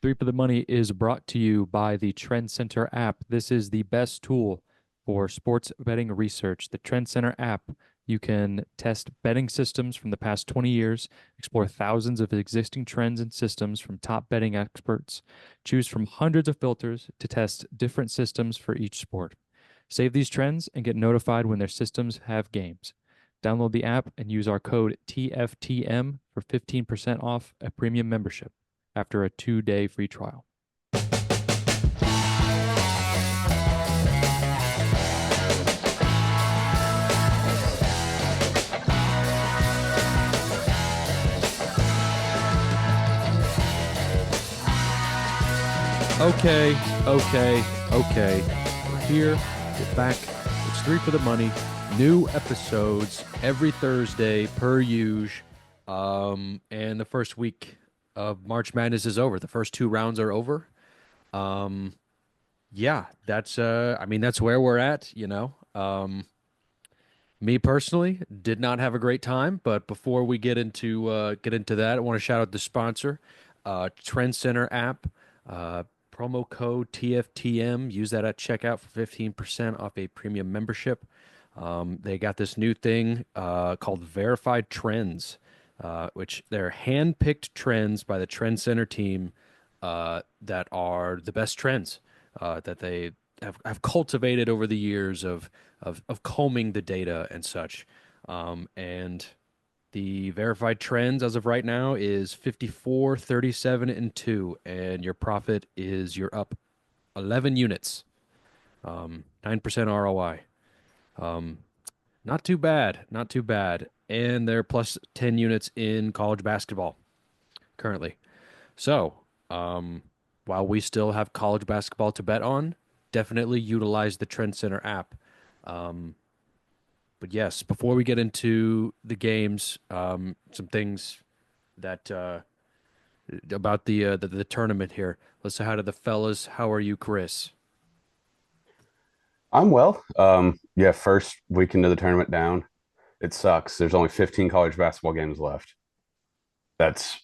Three for the Money is brought to you by the Trendscenter app. This is the best tool for sports betting research. The Trendscenter app, you can test betting systems from the past 20 years, explore thousands of existing trends and systems from top betting experts, choose from hundreds of filters to test different systems for each sport. Save these trends and get notified when their systems have games. Download the app and use our code TFTM for 15% off a premium membership after a 2-day free trial. Okay. We're here. We're back. It's Three for the Money. New episodes every Thursday per usual. And the first week of March Madness is over. The first two rounds are over. Yeah, that's where we're at. Me personally did not have a great time, but before we get into that, I want to shout out the sponsor, Trendscenter app, promo code TFTM. Use that at checkout for 15% off a premium membership. They got this new thing called Verified Trends, which they're hand-picked trends by the Trend Center team that are the best trends that they have cultivated over the years of combing the data and such. And the verified trends as of right now is 54, 37, and 2, and your profit is you're up 11 units, 9% ROI. Not too bad, not too bad. And they're plus 10 units in college basketball currently. So, while we still have college basketball to bet on, definitely utilize the Trend Center app. But yes, before we get into the games, some things that about the tournament here. Let's say hi to the fellas. How are you, Chris? I'm well. Yeah, first weekend of the tournament down. It sucks. There's only 15 college basketball games left. That's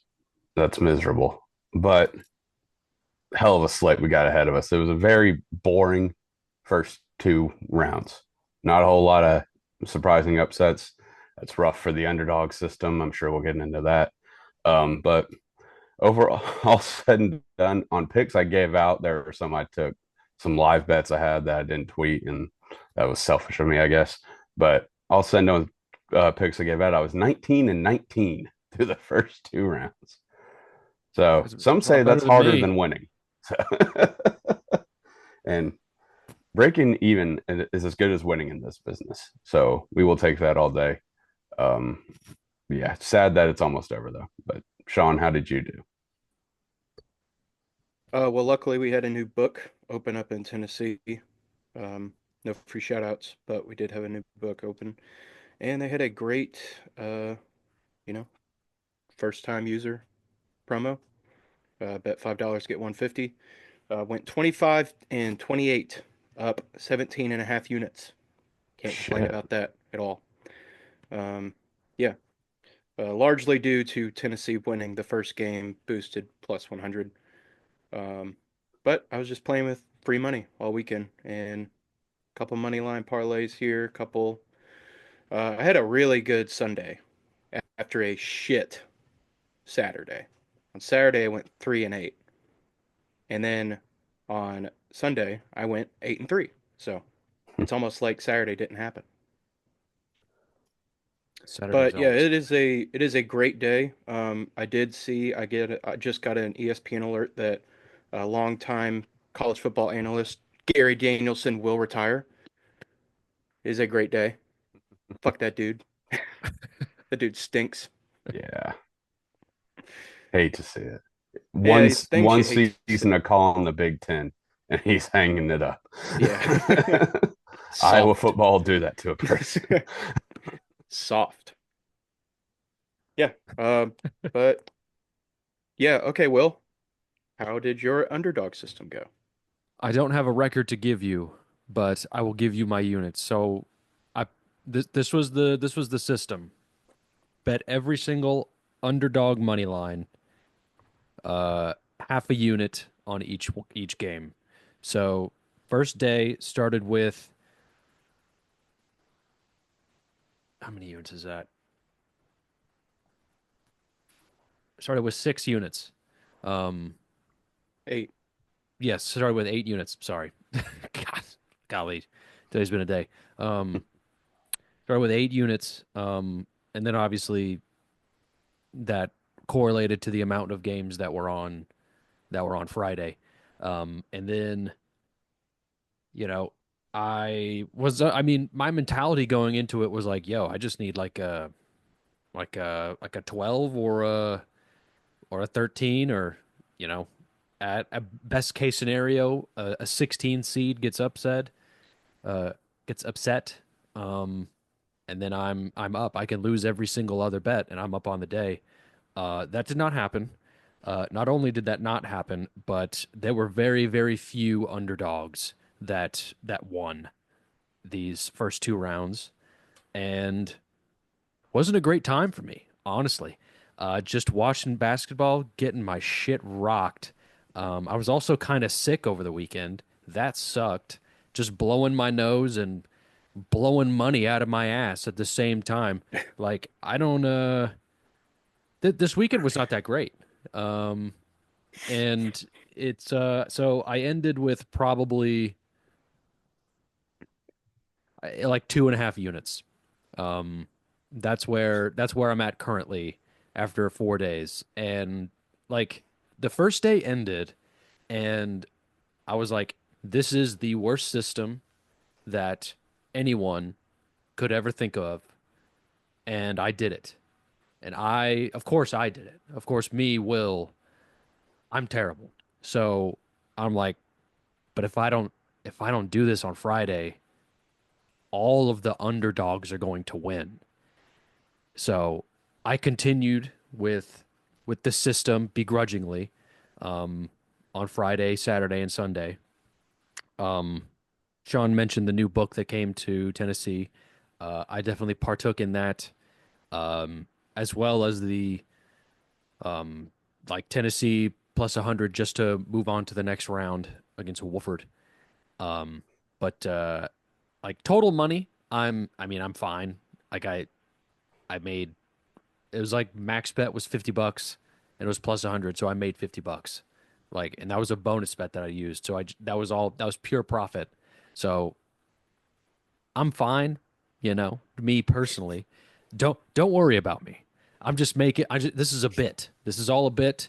that's miserable. But hell of a slate we got ahead of us. It was a very boring first two rounds. Not a whole lot of surprising upsets. That's rough for the underdog system. I'm sure we'll get into that. But overall, all said and done on picks I gave out, there were some I took, some live bets I had that I didn't tweet, and that was selfish of me, I guess. But all said and done with picks I gave out, I was 19 and 19 through the first two rounds. So That's some a lot say better that's than harder me. than winning. So and breaking even is as good as winning in this business. So we will take that all day. Um, yeah, sad that it's almost over though. But Sean, how did you do? Well, luckily we had a new book open up in Tennessee. No free shout outs, but we did have a new book open. And they had a great, uh, you know, first time user promo. Bet $5, get 150. Went 25 and 28, up 17 and a half units. Can't complain Shit. about that at all. Um, yeah, largely due to Tennessee winning the first game, boosted plus 100. Um, but I was just playing with free money all weekend and a couple money line parlays here, couple. I had a really good Sunday after a shit Saturday. On Saturday, I went 3 and 8, and then on Sunday, I went 8 and 3. So it's almost like Saturday didn't happen. Saturdays But yeah, always. it is a great day. I just got an ESPN alert that a longtime college football analyst Gary Danielson will retire. It is a great day. Fuck that dude. That dude stinks. Yeah. Hate to see it. Yeah, One these things one you hate to season see. to call in the Big Ten, and he's hanging it up. Yeah. Iowa Soft. football will do that to a person. Soft. Yeah. But yeah, okay, Will. How did your underdog system go? I don't have a record to give you, but I will give you my units. So I this was the system. Bet every single underdog money line. half a unit on each game. So first day started with how many units is that? Started with 6 units. Um, 8. yes, started with 8 units. Sorry. God, golly, today's been a day. Um, started with 8 units. And then obviously that correlated to the amount of games that were on Friday. And then, you know, I mean, my mentality going into it was like, yo, I just need like a 12 or a 13 or, you know, at a best case scenario, a 16 seed uh, gets upset. Um, and then I'm up. I can lose every single other bet and I'm up on the day. That did not happen. Not only did that not happen, but there were very, very few underdogs that won these first 2 rounds, and wasn't a great time for me, honestly. Just watching basketball, getting my shit rocked. I was also kind of sick over the weekend. That sucked. Just blowing my nose and blowing money out of my ass at the same time. Like I don't this weekend was not that great. Um, and it's so I ended with probably like 2.5 units. Um, that's where I'm at currently after 4 days. And like the first day ended, and I was like, this is the worst system that anyone could ever think of, and I did it. And of course, I did it. Of course, I'm terrible. So I'm like, but if I don't do this on Friday, all of the underdogs are going to win. So I continued with the system begrudgingly um, on Friday, Saturday, and Sunday. Um, Sean mentioned the new book that came to Tennessee. I definitely partook in that, as well as the um, like Tennessee plus 100 just to move on to the next round against Wolford. Um, but like total money, I mean, I'm fine. Like I made it was like max bet was $50 and it was plus 100, so I made $50. Like, and that was a bonus bet that I used. So that was pure profit. So I'm fine, me personally. Don't worry about me. I'm just making this is a bit. This is all a bit.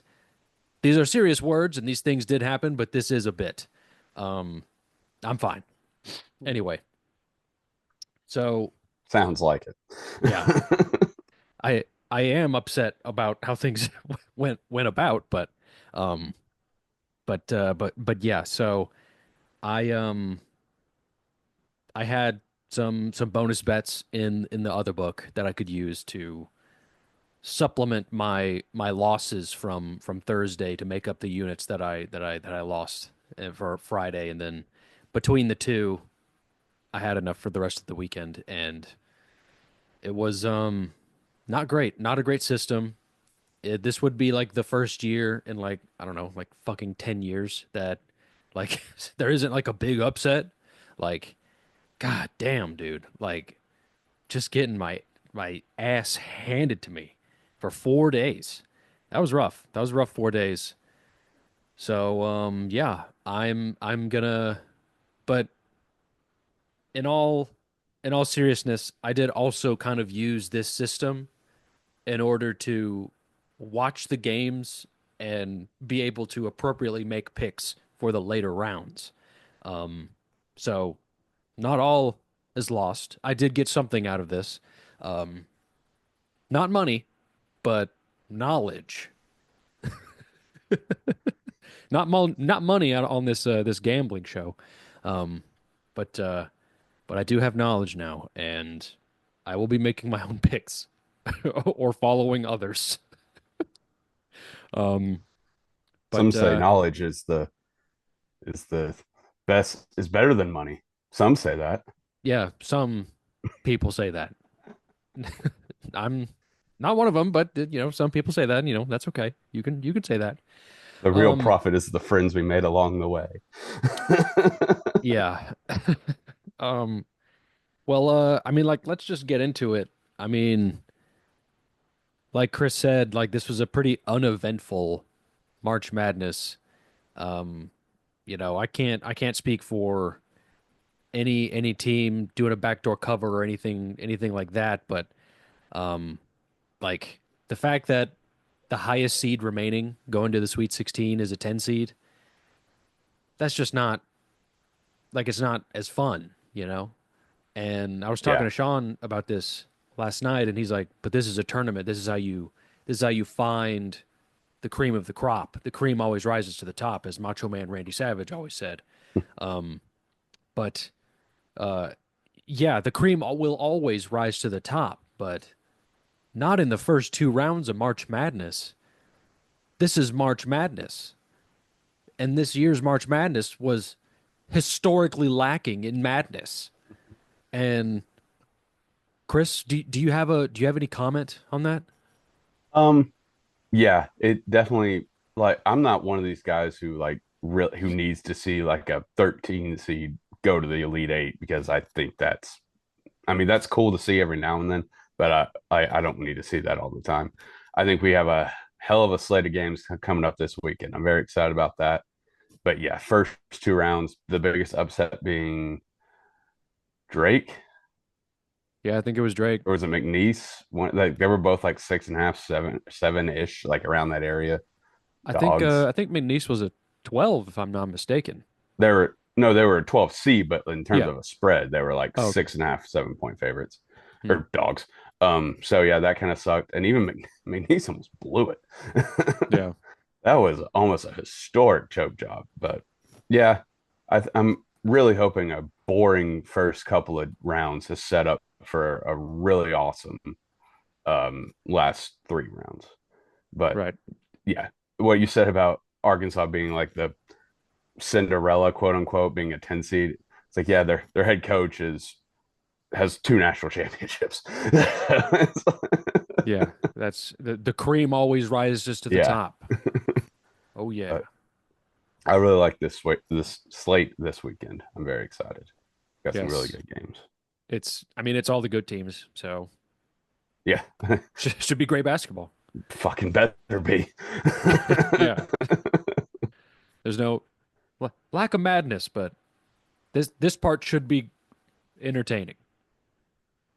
These are serious words and these things did happen, but this is a bit. Um, I'm fine. Anyway, so Sounds like yeah, it. I am upset about how things went about, um but yeah, so I I had some bonus bets in the other book that I could use to supplement my losses from Thursday to make up the units that I lost for Friday, and then between the two I had enough for the rest of the weekend, and it was not great, not a great system. This would be like the first year in like I don't know, like fucking 10 years that like there isn't like a big upset. Like god damn, dude. Like just getting my ass handed to me for 4 days. That was rough. That was rough 4 days. So yeah, I'm gonna but in all in all seriousness, I did also kind of use this system in order to watch the games and be able to appropriately make picks for the later rounds. Um, so not all is lost. I did get something out of this. Um, not money, but knowledge. Not money out on this gambling show. Um, but but I do have knowledge now, and I will be making my own picks or following others. Um, Some but say knowledge is the best is better than money. Some say that. yeah, some people say that. I'm not one of them, but some people say that, and that's okay. You can say that. The real Um, profit is the friends we made along the way. yeah. Um, well, I mean, like, let's just get into it. I mean, like Chris said, like this was a pretty uneventful March Madness. Um, I can't speak for any team doing a backdoor cover or anything like that, but um, like the fact that the highest seed remaining going to the Sweet 16 is a 10 seed, that's just not like it's not as fun, you know? And I was talking Yeah. to Sean about this last night, and he's like, "But this is a tournament. This is how you find the cream of the crop. The cream always rises to the top," as Macho Man Randy Savage always said. Um, but uh, yeah, the cream will always rise to the top, but not in the first two rounds of March Madness. This is March Madness, and this year's March Madness was historically lacking in madness. And Chris, do you have any comment on that? Um, yeah, it definitely like I'm not one of these guys who like really who needs to see like a 13 seed go to the Elite Eight because I think I mean that's cool to see every now and then, but I don't need to see that all the time. I think we have a hell of a slate of games coming up this weekend. I'm very excited about that. But yeah, first two rounds, the biggest upset being Drake Yeah, I think it was Drake. or was it McNeese? One like they were both like 6.5, 7 ish, like around that area. Dogs. I think McNeese was a 12 if I'm not mistaken. They were no, they were a 12C, but in terms Yeah. of a spread, they were like Oh, okay. 6.5, 7 point favorites Hmm. or dogs. So yeah, that kind of sucked. And even McNeese almost blew it. Yeah. That was almost a historic choke job. But yeah, I'm really hoping a boring first couple of rounds has set up for a really awesome last three rounds. But Right. yeah, what you said about Arkansas being like the Cinderella, quote unquote, being a 10 seed. It's like, yeah, their head coach has two national championships. Yeah. That's the cream always rises to the Yeah. top. Oh yeah. But I really like this slate this weekend. I'm very excited. Got some really Yes. good games. I mean, it's all the good teams, so Yeah. should be great basketball. Fucking better be. Yeah. There's no lack of madness, but this part should be entertaining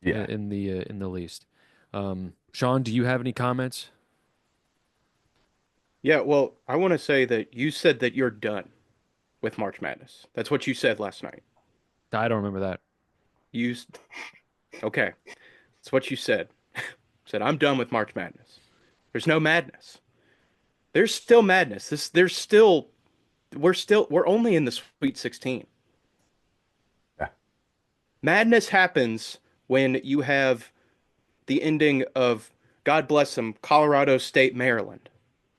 Yeah. in the least. Sean, do you have any comments? Yeah, well, I want to say that you said that you're done with March Madness. That's what you said last night. I don't remember that. You, s- okay, that's what you said. Said I'm done with March Madness. There's no madness. There's still madness. We're only in the Sweet 16. Yeah. Madness happens when you have the ending of, God bless them, Colorado State, Maryland.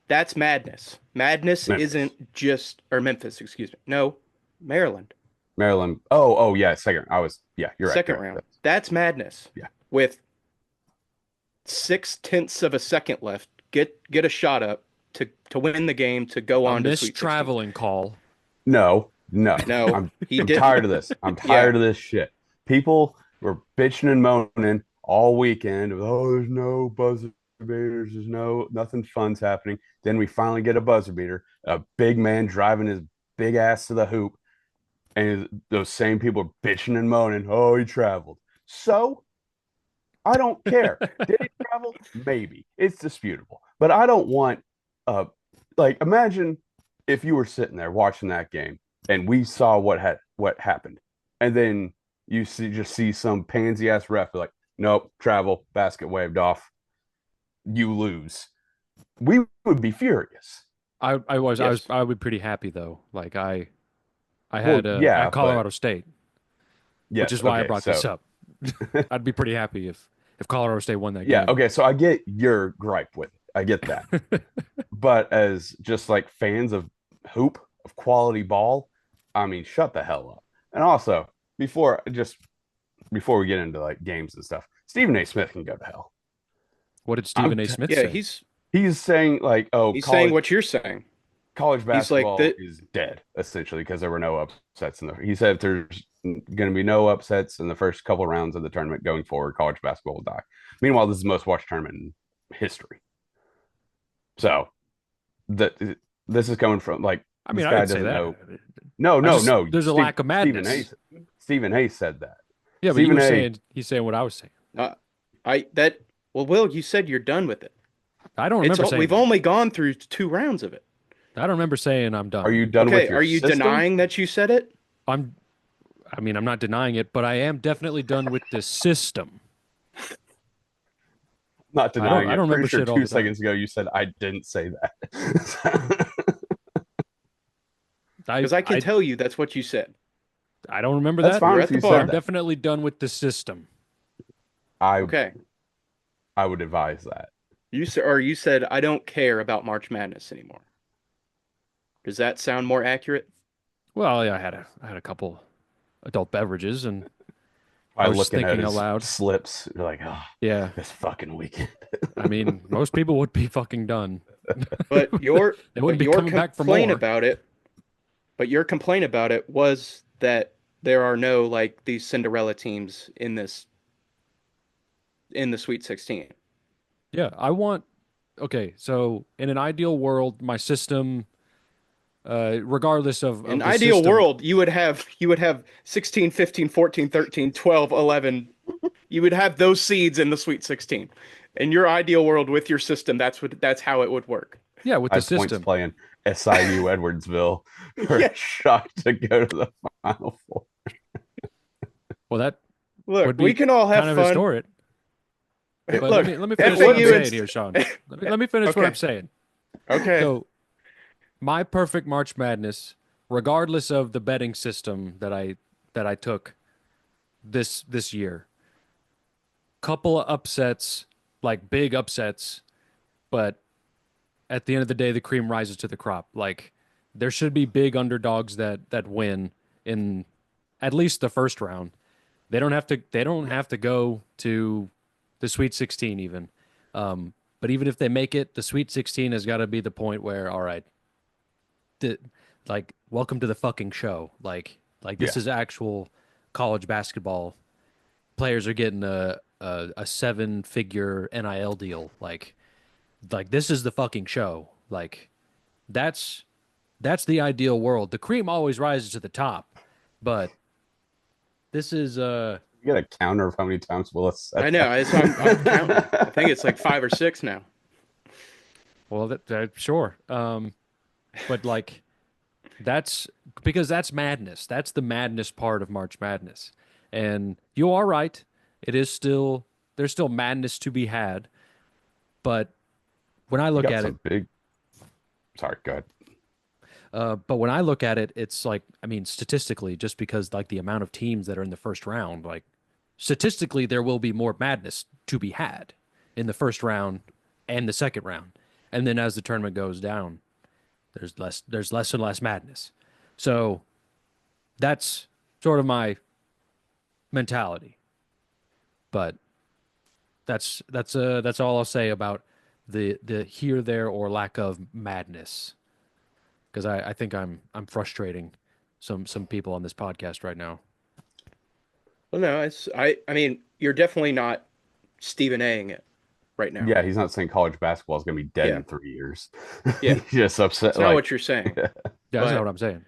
That's madness. Madness Memphis. isn't just, or Memphis, excuse me. No, Maryland. Maryland. Oh, yeah, second. Yeah, you're right. Second You're round. right. That's madness. Yeah. With 6/10 of a second left, get a shot up to win the game to go A on to missed Sweet 16. traveling call. No, no. No, I'm he I'm didn't. tired of this. I'm Yeah, tired of this shit. People were bitching and moaning all weekend. Oh, there's no buzzer beaters. There's nothing fun's happening. Then we finally get a buzzer beater. A big man driving his big ass to the hoop, and those same people are bitching and moaning. Oh, he traveled. So I don't care. Did he travel? Maybe. It's disputable. But I don't want like imagine if you were sitting there watching that game and we saw what happened. And then just see some pansy ass ref be like, nope, travel, basket waved off, you lose. We would be furious. Yes. I would be pretty happy though. I Well, had at yeah, but Colorado State, which yes, is why I okay, brought this so up. I'd be pretty happy if Colorado State won that yeah, game. okay, so I get your gripe with it. I get that. But as just like fans of hoop of quality ball, I mean, shut the hell up. And also, before we get into like games and stuff, Stephen A. Smith can go to hell. What did I'm Stephen A. Smith yeah. say? He's he's saying like, oh, he's saying college, what you're saying. college He's like basketball that. is dead essentially because there were no upsets in the. He said if there's going to be no upsets in the first couple rounds of the tournament going forward, college basketball will die. Meanwhile, this is the most watched tournament in history. So that this is coming from like I this mean, I guy didn't say doesn't that. know. No, I no, just no. there's a lack of madness. Stephen Hayes said that. Yeah, but you Stephen were A. saying he's saying what I was saying. Uh, I that well, Will, you said you're done with it. I don't remember saying We've that. only gone through 2 rounds of it. I don't remember saying I'm Are done. you done Okay, with are your you system? denying that you said it? I'm I mean, I'm not denying it, but I am definitely done with this system. Not denying I it. don't Pretty remember sure shit all two the time. seconds ago you said I didn't say that. I Because I can I tell you that's what you said. I don't remember That's that, You fine were if at the you but said I'm bar. that. definitely done with the system. I Okay. I would advise that. You said I don't care about March Madness anymore. Does that sound more accurate? Well, yeah, I had a couple adult beverages and I By was just looking at thinking out his loud. slips, you're like, oh, Yeah. this fucking weekend. I mean, most people would be fucking done. But your They but wouldn't be your coming back for complaint more. about it, but your complaint about it was that there are no like these Cinderella teams in the Sweet 16. Yeah, I want okay, so in an ideal world, my system regardless In of the ideal system. world, you would have 16, 15, 14, 13, 12, 11. You would have those seeds in the Sweet 16. In your ideal world with your system, that's how it would work. Yeah, with I the had points system. playing SIU Edwardsville for a Yeah. shot to go to the Final Four. Well, that Look, would we be can all have kind of fun. historic. But Look, let me finish what I'm FAU and saying here, Sean. Let me finish what I'm okay. saying. Okay. So, my perfect March Madness, regardless of the betting system that I took this year, couple of upsets, like big upsets, but at the end of the day, the cream rises to the crop. Like there should be big underdogs that win in at least the first round. They don't have to go to the Sweet 16 even. But even if they make it, the Sweet 16 has got to be the point where all right, the, like welcome to the fucking show. Like this Yeah. is actual college basketball. Players are getting a 7-figure NIL deal. Like this is the fucking show. Like that's that's the ideal world. The cream always rises to the top, but this is You get a counter of how many times Willis said I know. I'm counting. I think it's like 5 or 6 now. well that sure. But like that's because that's madness. That's the madness part of March Madness. And you are right. It is still there's still madness to be had, but when I You look got at it, some big. Sorry, go ahead. but when I look at it, it's like, I mean, statistically, just because like the amount of teams that are in the first round, like statistically, there will be more madness to be had in the first round and the second round. And then as the tournament goes down, there's less and less madness. So that's sort of my mentality. But that's all I'll say about the here, there, or lack of madness. Because I think I'm frustrating some people on this podcast right now. Well, no, I mean, you're definitely not Stephen A-ing it right now. Yeah, he's not saying college basketball is going to be dead Yeah. in 3 years. Yeah. He's just upset. It's not Like, what you're saying. Yeah, that's not But what I'm saying.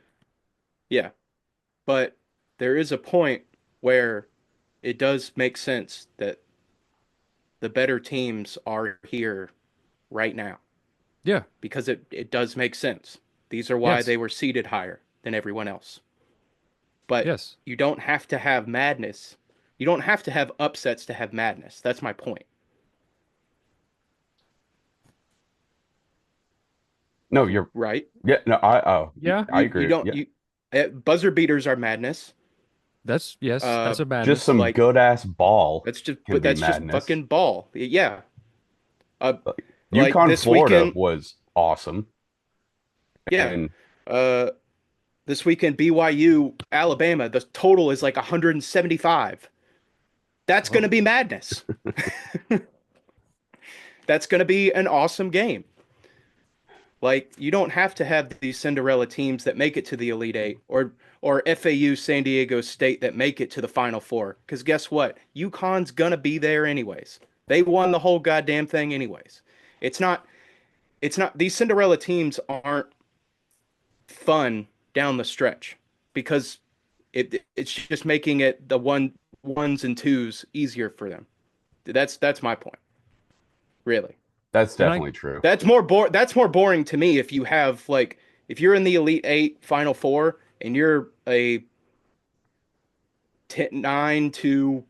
yeah, but there is a point where it does make sense that the better teams are here right now Yeah. because it does make sense. These are why Yes. they were seated higher than everyone else. But Yes. you don't have to have madness. You don't have to have upsets to have madness. That's my point. no, you're Right? yeah. No, Yeah. I You agree. don't Yeah, you buzzer beaters are madness. That's yes. Uh That's a just madness. some like good ass ball that's just can but be that's just madness. fucking ball. Yeah. Uh like UConn, this Florida weekend, was awesome, yeah. and Uh this weekend BYU Alabama, the total is like 175. That's going to Well, be madness. That's going to be an awesome game. Like you don't have to have these Cinderella teams that make it to the Elite Eight or FAU San Diego State that make it to the Final Four. Because guess what? UConn's gonna be there anyways. They won the whole goddamn thing anyways. It's not it's not these Cinderella teams aren't fun down the stretch because it's just making it the ones and twos easier for them. That's my point, really. That's And I definitely true. That's more boring to me if you have like if you're in the Elite Eight, Final Four, and you're a 9 to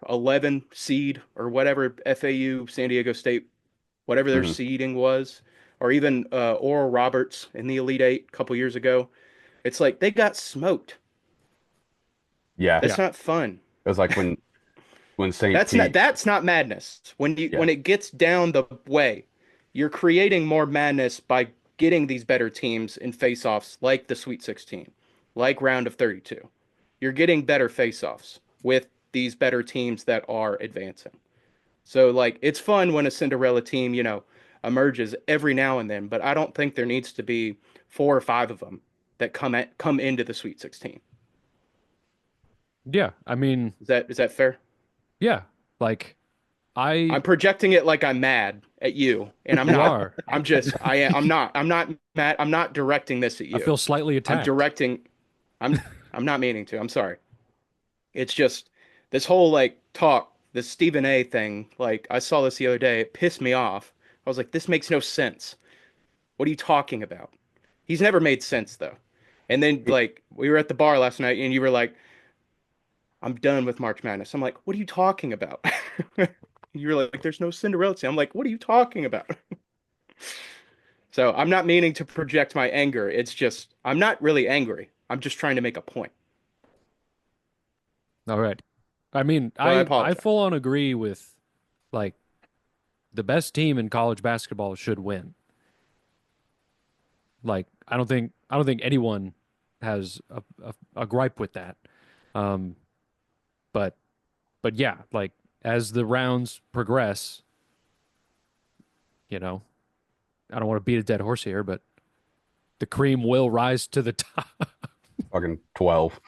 11 seed or whatever FAU, San Diego State, whatever their Hmm. seeding was, or even Oral Roberts in the Elite Eight a couple years ago. It's like they got smoked. Yeah, yeah. That's not fun. it was like when St. Pete. That's not madness. Yeah, When it gets down the way, you're creating more madness by getting these better teams in face-offs like the Sweet 16, like round of 32. You're getting better face-offs with these better teams that are advancing. So like it's fun when a Cinderella team, emerges every now and then, but I don't think there needs to be 4 or 5 of them that come into the Sweet 16. Yeah. I mean, Is that fair? yeah. Like I I'm projecting it like I'm mad at you, and I'm you not. are. I'm not mad. I'm not directing this at I you. feel slightly I'm attacked. directing. I'm I'm not meaning to. I'm sorry. It's just this whole like talk, this Stephen A thing. Like I saw this the other day. It pissed me off. I was like, this makes no sense. What are you talking about? He's never made sense though. And then like we were at the bar last night, and you were like, I'm done with March Madness. I'm like, what are you talking about? You were like, there's no Cinderella team. I'm like, what are you talking about? So I'm not meaning to project my anger. It's just I'm not really angry. I'm just trying to make a point. All right. I mean, So I I apologize. full on agree with like the best team in college basketball should win. Like I don't think anyone has a gripe with that. Um, but yeah, like as the rounds progress, you know, I don't want to beat a dead horse here, but the cream will rise to the top. fucking 12.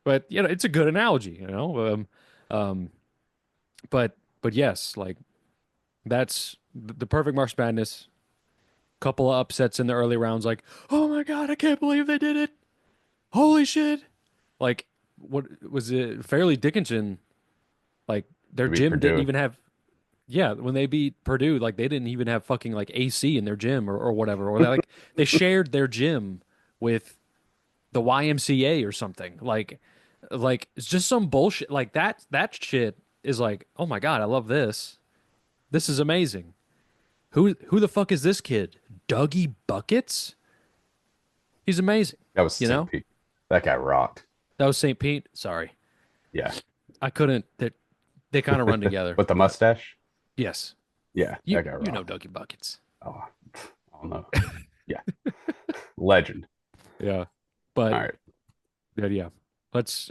But you know, it's a good analogy, you know. Um, but yes, like that's the perfect March Madness. Couple of upsets in the early rounds, like, oh my God, I can't believe they did it. Holy shit. Like, what was it? Fairleigh Dickinson, like, their To beat gym didn't Purdue. even have, yeah, when they beat Purdue, like, they didn't even have fucking, like, AC in their gym or whatever. Or, like, they shared their gym with the YMCA or something. It's just some bullshit. Like, that shit is like, oh my God, I love this. This is amazing. Who the fuck is this kid? Dougie Buckets? He's amazing. That was You St. know? Pete. That guy rocked. That was St. Pete. Sorry. Yeah. I couldn't they kind of run together, With the but mustache. yes. Yeah, You that guy you know rocked. Dougie Buckets. Oh, I don't know. Yeah, legend. Yeah. All But right. yeah. Let's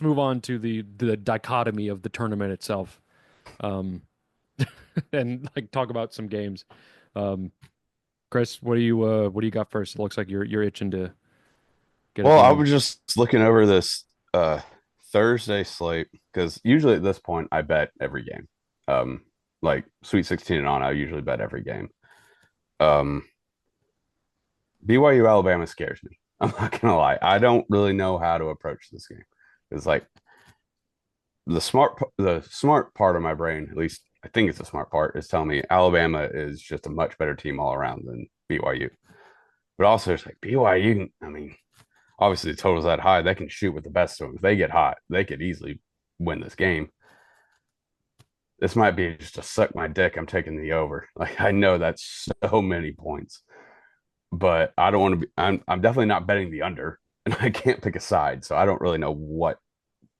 move on to the dichotomy of the tournament itself. Um and like talk about some games. Um Chris, what do you got first? It looks like you're itching to get it Well, I going. was just looking over this Thursday slate because usually at this point I bet every game. Um, like Sweet 16 and on, I usually bet every game. Um, BYU Alabama scares me. I'm not gonna lie. I don't really know how to approach this game. It's like the smart part of my brain, at least I think it's the smart part, is telling me Alabama is just a much better team all around than BYU. But also it's like BYU, I mean, obviously the total's that high. They can shoot with the best of them. If they get hot, they could easily win this game. This might be just to suck my dick. I'm taking the over. Like I know that's so many points, but I don't want to be. I'm definitely not betting the under, and I can't pick a side, so I don't really know what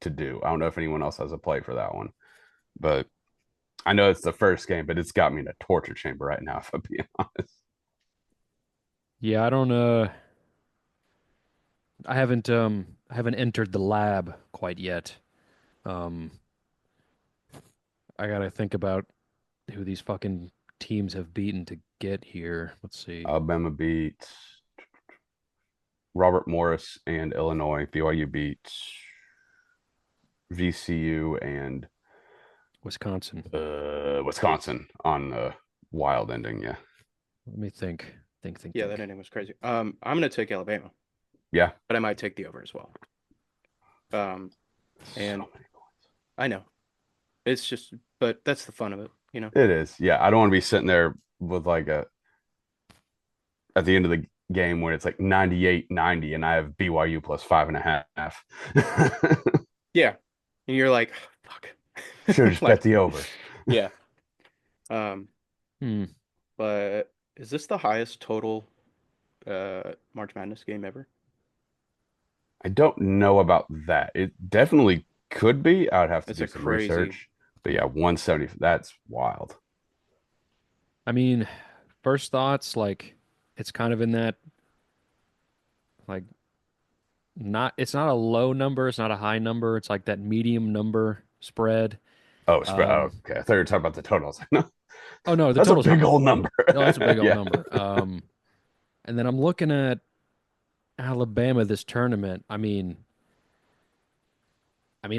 to do. I don't know if anyone else has a play for that one, but I know it's the first game, but it's got me in a torture chamber right now. If I'm being honest, Yeah, I haven't entered the lab quite yet. Um I gotta think about who these fucking teams have beaten to get here. Let's see. Alabama beat Robert Morris and Illinois. BYU beat VCU and Wisconsin. Wisconsin on the wild ending. Yeah. Let me think. Think, think, Yeah, that think. ending was crazy. I'm gonna take Alabama, Yeah. but I might take the over as well. Um, So and many points. I know it's just, but that's the fun of it, you know? It is. Yeah. I don't want to be sitting there with like a at the end of the game when it's like 98-90 and I have BYU plus 5.5. Yeah. And you're like, fuck. Should have just bet Like, the over. yeah. Um, Hmm. but is this the highest total March Madness game ever? I don't know about that. It definitely could be. I'd have to It's do a some crazy. research. But yeah, 170. That's wild. I mean, first thoughts, like it's kind of in that like not it's not a low number, it's not a high number, it's like that medium number spread. Oh, Um, okay. I thought you were talking about the total. I was like, no, oh no, the that's a total's big high. old number. No, that's a big old Yeah. number. And then I'm looking at Alabama this tournament. I mean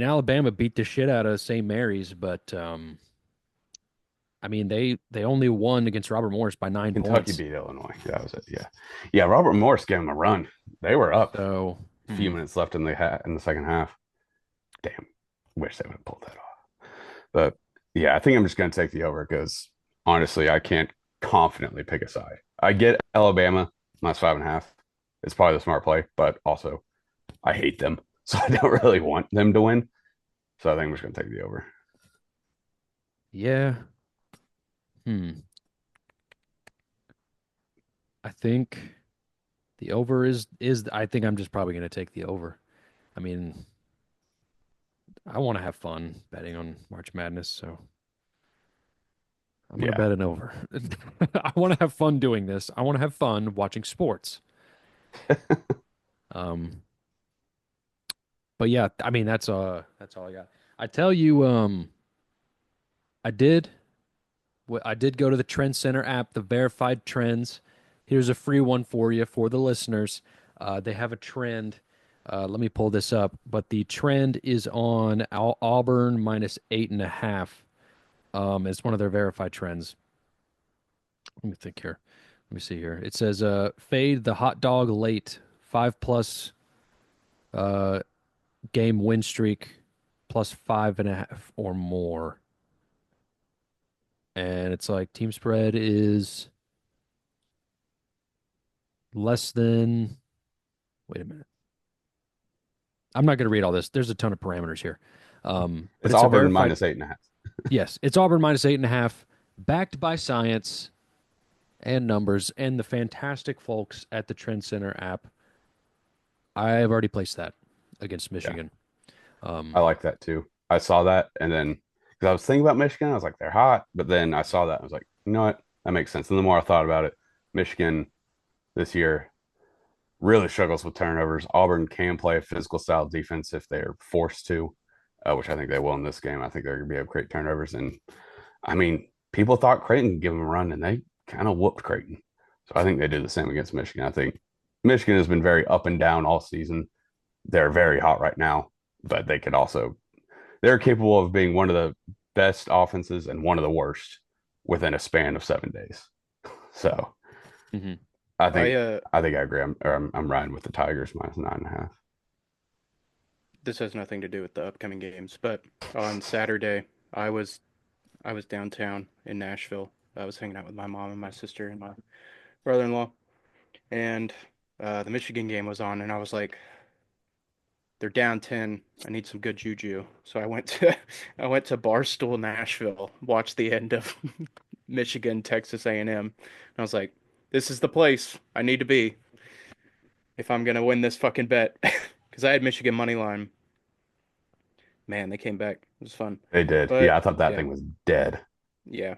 Alabama beat the shit out of St. Mary's, but I mean they only won against Robert Morris by nine Kentucky points. beat Illinois. That was it. Yeah. Yeah. Robert Morris gave him a run. They were up So, a few minutes left in the second half. Damn. Wish they would have pulled that off. But yeah, I think I'm just going to take the over because honestly, I can't confidently pick a side. I get Alabama minus 5.5. It's probably the smart play, but also I hate them. So I don't really want them to win. So I think I'm just going to take the over. yeah. Hmm. I think the over is I think I'm just probably going to take the over. I mean, I want to have fun betting on March Madness, so I'm going to Yeah. bet an over. I want to have fun doing this. I want to have fun watching sports. Um, but yeah, I mean that's all I got. I tell you, I did I did go to the Trendscenter app, the verified trends. Here's a free one for you for the listeners. They have a trend. Let me pull this up, but the trend is on Auburn minus 8.5. It's one of their verified trends. Let me think here. Let me see here. It says fade the hot dog late 5+ uh game win streak plus 5.5 or more. And it's like team spread is less than, wait a minute. I'm not going to read all this. There's a ton of parameters here. But It's it's a Auburn verified, minus 8.5. yes, it's Auburn minus 8.5, backed by science and numbers and the fantastic folks at the Trend Center app. I've already placed that against Yeah. Michigan. I like that too. I saw that and then because I was thinking about Michigan, I was like, they're hot. But then I saw that and I was like, you know what? That makes sense. And the more I thought about it, Michigan this year really struggles with turnovers. Auburn can play a physical style defense if they're forced to, which I think they will in this game. I think they're going to be able to create turnovers. And I mean, people thought Creighton could give them a run, and they kind of whooped Creighton. So I think they did the same against Michigan. I think Michigan has been very up and down all season. They're very hot right now, but they're capable of being one of the best offenses and one of the worst within a span of 7 days. So Mhm. I I think I think I agree. I'm riding with the Tigers minus 9.5. This has nothing to do with the upcoming games, but on Saturday I was I was downtown in Nashville. I was hanging out with my mom and my sister and my brother-in-law, and the Michigan game was on, and I was like, they're down 10. I need some good juju. So I went to I went to Barstool Nashville, watched the end of Michigan Texas A&M. And I was like, this is the place I need to be if I'm gonna win this fucking bet. Because I had Michigan money line. Man, they came back. It was fun. They did. Yeah, But I thought that yeah, thing was dead. yeah.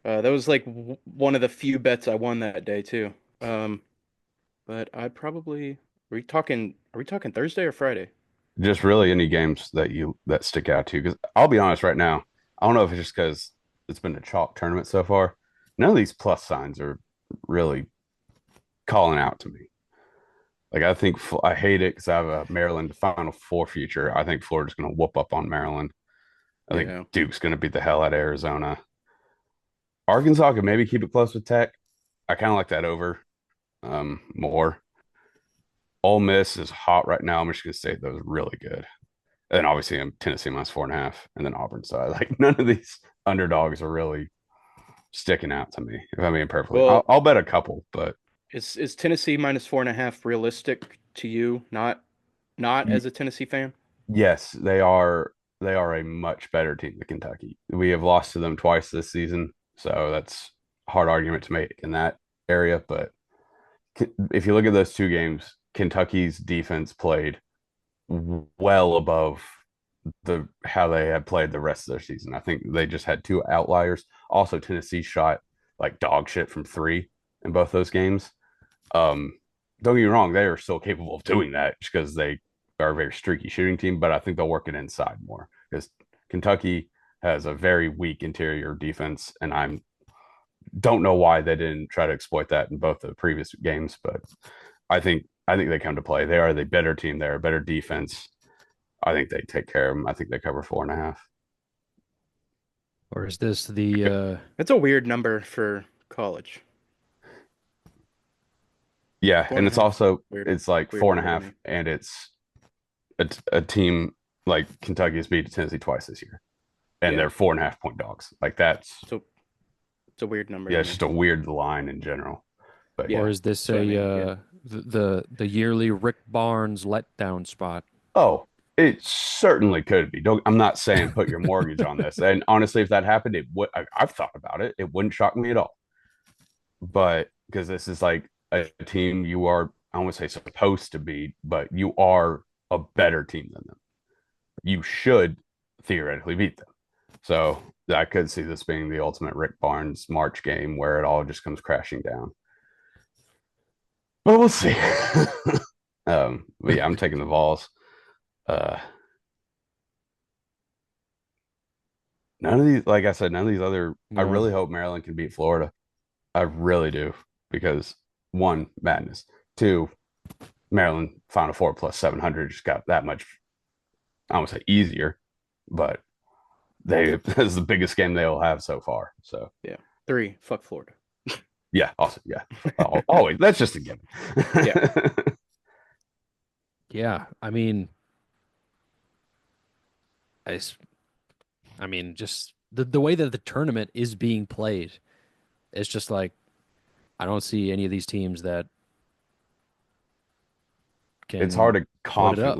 That was like w one of the few bets I won that day too. Um, but I probably are we talking Thursday or Friday? Just really any games that stick out to you. Because I'll be honest right now, I don't know if it's just because it's been a chalk tournament so far. None of these plus signs are really calling out to me. Like I think I hate it because I have a Maryland Final Four future. I think Florida's going to whoop up on Maryland. I think Yeah. Duke's going to beat the hell out of Arizona. Arkansas could maybe keep it close with Tech. I kind of like that over more. Ole Miss is hot right now. Michigan State, that was really good. And obviously, I'm Tennessee -4.5, and then Auburn side. Like none of these underdogs are really sticking out to me. If I'm being perfectly, I'll, Well, I'll bet a couple, but is Tennessee -4.5 realistic to you? Not y- as a Tennessee fan? yes, they are. They are a much better team than Kentucky. We have lost to them twice this season, so that's a hard argument to make in that area. But if you look at those two games, Kentucky's defense played well above the how they had played the rest of their season. I think they just had two outliers. Also, Tennessee shot like dog shit from three in both those games. Um, don't get me wrong, they are still capable of doing that just because they are a very streaky shooting team, but I think they'll work it inside more because Kentucky has a very weak interior defense, and I don't know why they didn't try to exploit that in both the previous games, but I think they come to play. They are the better team. They're a better defense. I think they take care of them. I think they cover 4.5. Or is this the That's a weird number for college. Yeah, Four and and a it's half. also Weird, it's like weird four and a number to half, me. and it's a team like Kentucky has beat Tennessee twice this year, and Yeah. they're 4.5 point dogs. Like that's So it's a weird number yeah, to it's me. just a weird line in general. But or Yeah. yeah, is this That's what I a mean. Yeah. the yearly Rick Barnes letdown spot? oh, it certainly could be. Don't, I'm not saying put your mortgage on this. And honestly, if that happened, it would. I've thought about it. It wouldn't shock me at all. But because this is like a team you are, I won't say supposed to be, but you are a better team than them. You should theoretically beat them. So I could see this being the ultimate Rick Barnes March game where it all just comes crashing down. But we'll see. But yeah, I'm taking the Vols. Uh, none of these, like I said, none of these other. I No. really hope Maryland can beat Florida. I really do because one, madness. Two, Maryland Final Four plus 700 just got that much. I won't say easier, but this is the biggest game they'll have so far. So Yeah. Three. Fuck Florida. yeah, awesome. Yeah, always. That's just a given. Yeah. Yeah, I mean, I, s- I mean, just the way that the tournament is being played, it's just like I don't see any of these teams that It's hard can to put it up.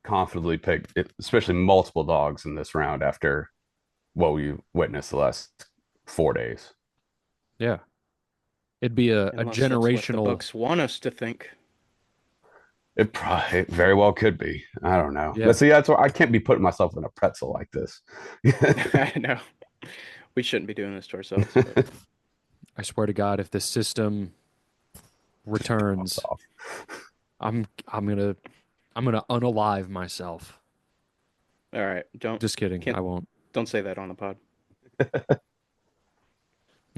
confidently pick, especially multiple dogs in this round after what we witnessed the last 4 days. Yeah, it'd be a Unless that's what the generational. books want us to think. It probably it very well could be. I don't know. But Yeah, see, that's why I can't be putting myself in a pretzel like this. I know. We shouldn't be doing this to ourselves, but I swear to God, if this system Just pops returns, off. I'm gonna unalive myself. all right. Just kidding. Can't I won't. don't say that on the pod.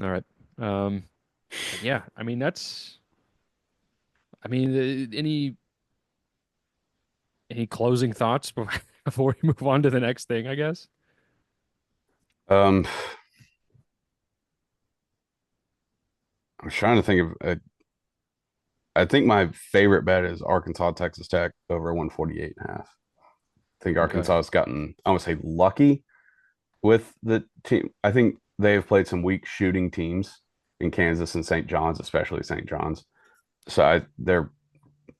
All right. But yeah, I mean that's. I mean, any closing thoughts before we move on to the next thing, I guess? Um, I'm trying to think of. I think my favorite bet is Arkansas Texas Tech over 148.5. I think Okay. Arkansas has gotten, I would say, lucky with the team. I think they have played some weak shooting teams in Kansas and St. John's, especially St. John's. So their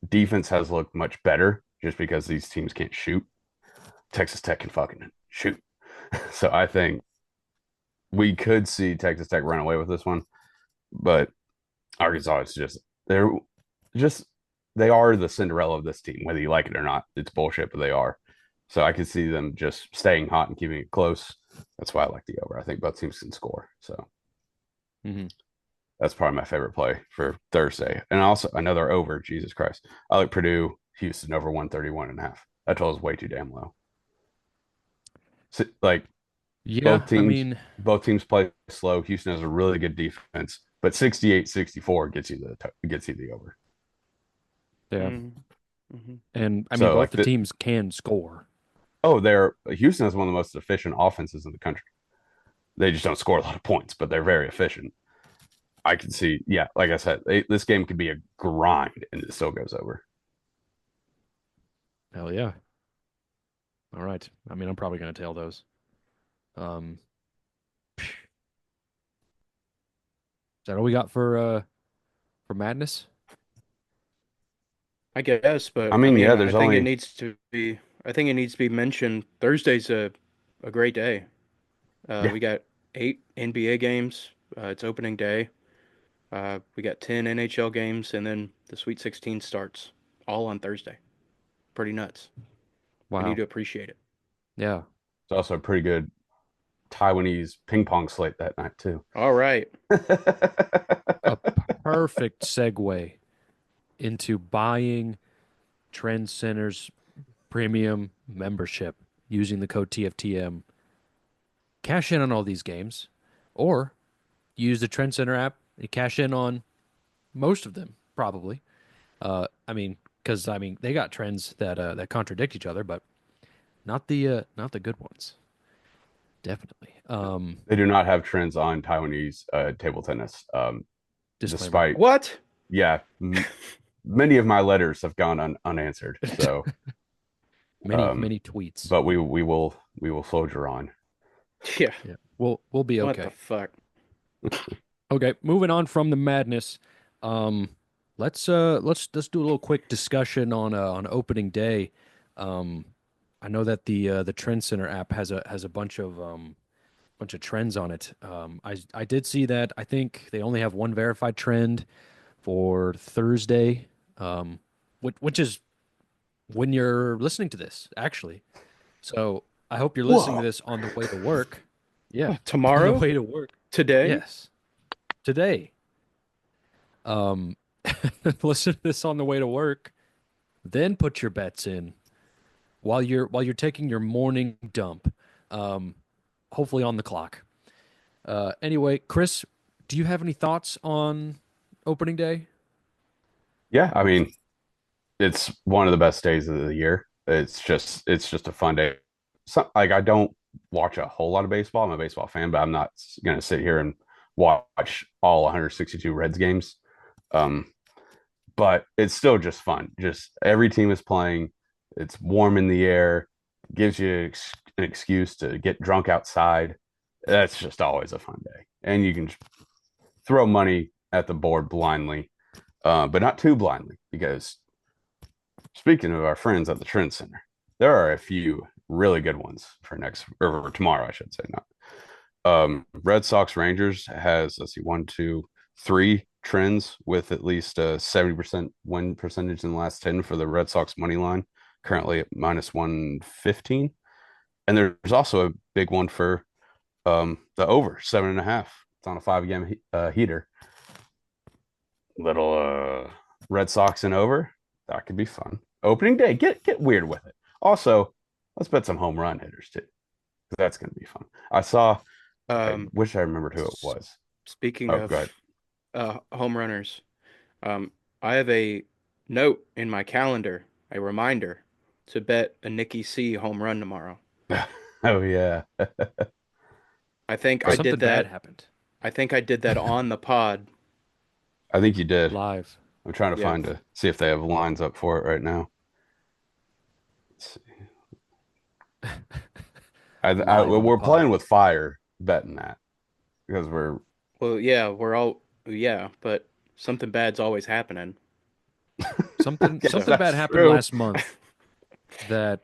defense has looked much better just because these teams can't shoot. Texas Tech can fucking shoot. So I think we could see Texas Tech run away with this one, but Arkansas is they're just they are the Cinderella of this team, whether you like it or not. It's bullshit, but they are. So I could see them just staying hot and keeping it close. That's why I like the over. I think both teams can score. So Hmm. that's probably my favorite play for Thursday. And also another over. Jesus Christ. I like Purdue, Houston over 131.5. That total is way too damn low. So, like Yeah, Both I teams mean, both teams play slow. Houston has a really good defense, but 68-64 gets you the over. yeah, Mm-hmm. and I mean So both like the the teams can score. they're Houston has one of the most efficient offenses in the country. They just don't score a lot of points, but they're very efficient. I can see, yeah, like I said, this game could be a grind and it still goes over. Hell yeah. All right. I mean, I'm probably gonna tail those. Um, is that all we got for Madness? I guess, I but I mean, mean, yeah, I there's think it only needs to be. I think it needs to be mentioned. Thursday's a great day. yeah, We got 8 NBA games. It's opening day. We got 10 NHL games, and then the Sweet 16 starts all on Thursday. Pretty nuts. We need Wow. to appreciate it. Yeah. it's also a pretty good Taiwanese ping pong slate that night too. All right. A perfect segue into buying Trend Center's premium membership using the code TFTM. Cash in on all these games, or use the Trend Center app and cash in on most of them, probably. I mean, because I mean they got trends that contradict each other, but not the good ones. Definitely. They do not have trends on Taiwanese table tennis. Disclaimer. Despite, What? yeah, many of my letters have gone unanswered. So, Many um, many tweets. but we will soldier on. Yeah. Yeah, we'll be What the okay. fuck? Okay, moving on from the madness. Um, let's do a little quick discussion on opening day. Um, I know that the Trend Center app has a bunch of trends on it. I did see that. I think they only have one verified trend for Thursday, which is when you're listening to this, actually. So I hope you're listening to Whoa. this on the way to work. Yeah, on the Tomorrow? way to work. Today? Yes, today. Um, listen to this on the way to work. Then put your bets in while you're taking your morning dump. Um, hopefully on the clock. Anyway, Chris, do you have any thoughts on opening day? Yeah, I mean, it's one of the best days of the year. It's just a fun day. Like I don't watch a whole lot of baseball. I'm a baseball fan, but I'm not going to sit here and watch all 162 Reds games. Um, but it's still just fun. Just every team is playing. It's warm in the air, gives you an excuse to get drunk outside. That's just always a fun day, and you can throw money at the board blindly, but not too blindly because speaking of our friends at the Trend Center, there are a few really good ones for next or for tomorrow, I should say. Not Red Sox Rangers has let's see, one, two, three trends with at least a 70% win percentage in the last 10 for the Red Sox money line, currently at minus 115. And there's also a big one for the over 7.5. It's on a 5 game heater. Little Red Sox and over. That could be fun. Opening day, get weird with it. Also, let's bet some home run hitters too. That's going to be fun. I Um, wish I remembered who it s- was. Speaking Oh, go ahead. of home runners, I have a note in my calendar, a reminder to bet a Nikki C home run tomorrow. Oh yeah. I think I Wait, did Something bad that. happened I think I did that on the pod. I think you did. live. I'm trying to Yeah. find to see if they have lines up for it right now. Let's see. Live on the We're pod. playing with fire betting that because we're Well, yeah, we're all yeah, but something bad's always happening. Something yes, So something bad that's happened true. last month that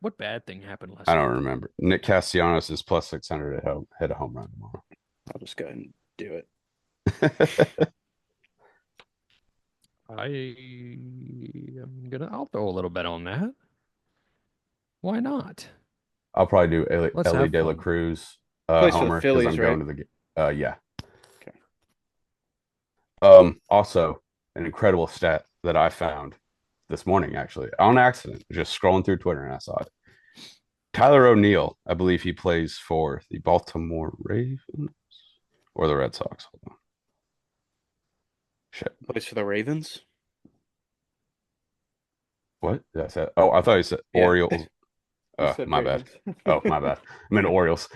what bad thing happened I last don't month? remember. Nick Castellanos is plus 600 to hit a home run tomorrow. I'll just go ahead and do it. I'll throw a little bit on that. Why not? I'll probably do Let's Ellie have De La fun. Cruz Plays for the homer because Phillies, I'm right? going to the game. Yeah. Okay. Also, an incredible stat that I found this morning, actually, on accident, just scrolling through Twitter and I saw it. Tyler O'Neill, I believe he plays for the Baltimore Ravens or the Red Sox. Hold on. Shit. Plays for the Ravens. What did I say? Oh, I thought you said Yeah, Orioles. you said My bad. Ravens. Oh, my bad. I meant Orioles.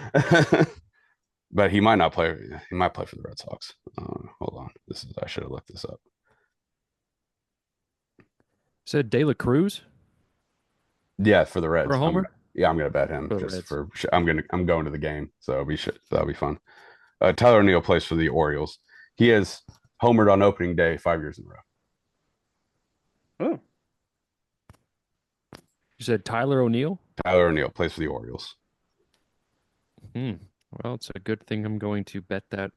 But he might not play. He might play for the Red Sox. Hold on. I should have looked this up. Said De La Cruz Yeah, for the for a Reds. homer I'm gonna bet him for the just Reds. for. I'm going to the game, so that'll be fun. Tyler O'Neill plays for the Orioles. He has homered on opening day 5 years in a row. Oh, You said Tyler O'Neill? Tyler O'Neill plays for the Orioles. Hmm. Well, it's a good thing I'm going to bet that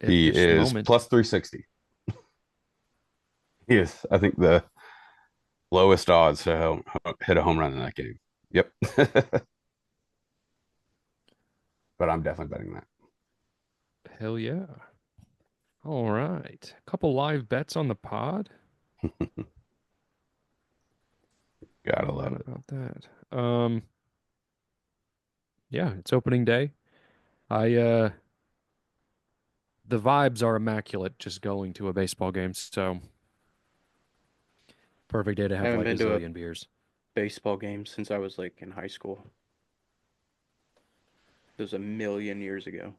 at He this is moment. plus 360. He is, I think, the lowest odds to hit a home run in that game. Yep. But I'm definitely betting that. Hell yeah. All right. Couple live bets on the pod. Gotta No love doubt it. about that. Yeah, it's opening day. I the vibes are immaculate just going to a baseball game, so perfect day to I have haven't like a been to a zillion beers. baseball game since I was like in high school. It was a million years ago.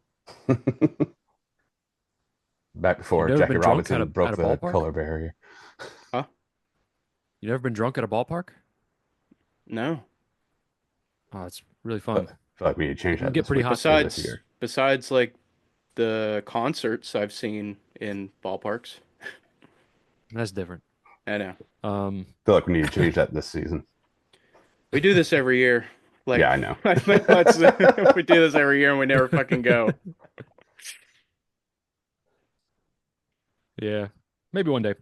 Back You've before never Jackie been drunk Robinson at broke a the ballpark? color barrier. Huh? You never been drunk at a ballpark? No. Oh, it's really I fun. feel like we need to It change can that get pretty hot there. this Besides year. besides like the concerts I've seen in ballparks. That's different. I know. Um, I feel like we need to change that this season. We do this every year. Yeah, Like I know. I think let's we do this every year and we never fucking go. yeah, maybe one day.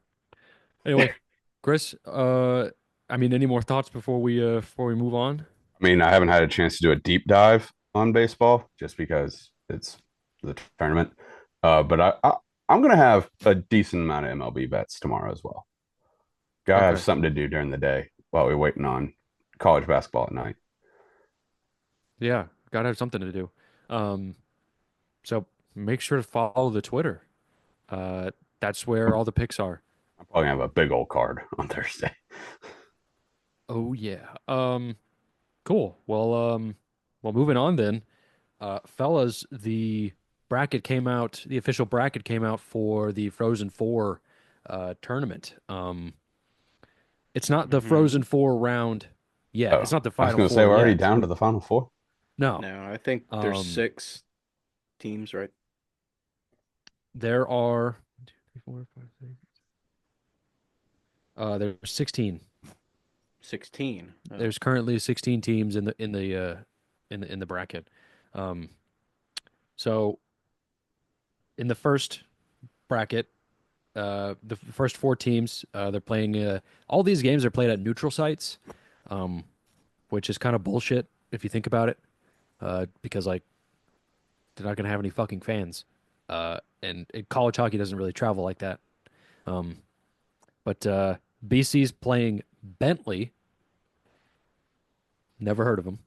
Anyway, Chris, I mean, any more thoughts before we move on? I mean, I haven't had a chance to do a deep dive on baseball just because it's the tournament. But I'm gonna have a decent amount of MLB bets tomorrow as well. Gotta have Okay. something to do during the day while we're waiting on college basketball at night. Yeah, gotta have something to do. Um, so make sure to follow the Twitter. Uh, that's where all the picks are. I'm probably gonna have a big old card on Thursday. Oh yeah. Cool. Well, moving on then. Fellas, the bracket came out, the official bracket came out for the Frozen Four tournament. It's not the Hmm. Frozen Four round yet. It's Oh, not the I was Final gonna say Four we're already yet. down to the final four. No. No, I think there's Um, 6 teams, right? there are 1, 2, 3, 4, 5, 6. There's 16. 16. Oh. There's currently 16 teams in the bracket. Um, so in the first bracket, the first four teams, they're playing. All these games are played at neutral sites, um, which is kind of bullshit if you think about it, because like they're not gonna have any fucking fans, and college hockey doesn't really travel like that. Um, but BC's playing Bentley. Never heard of them.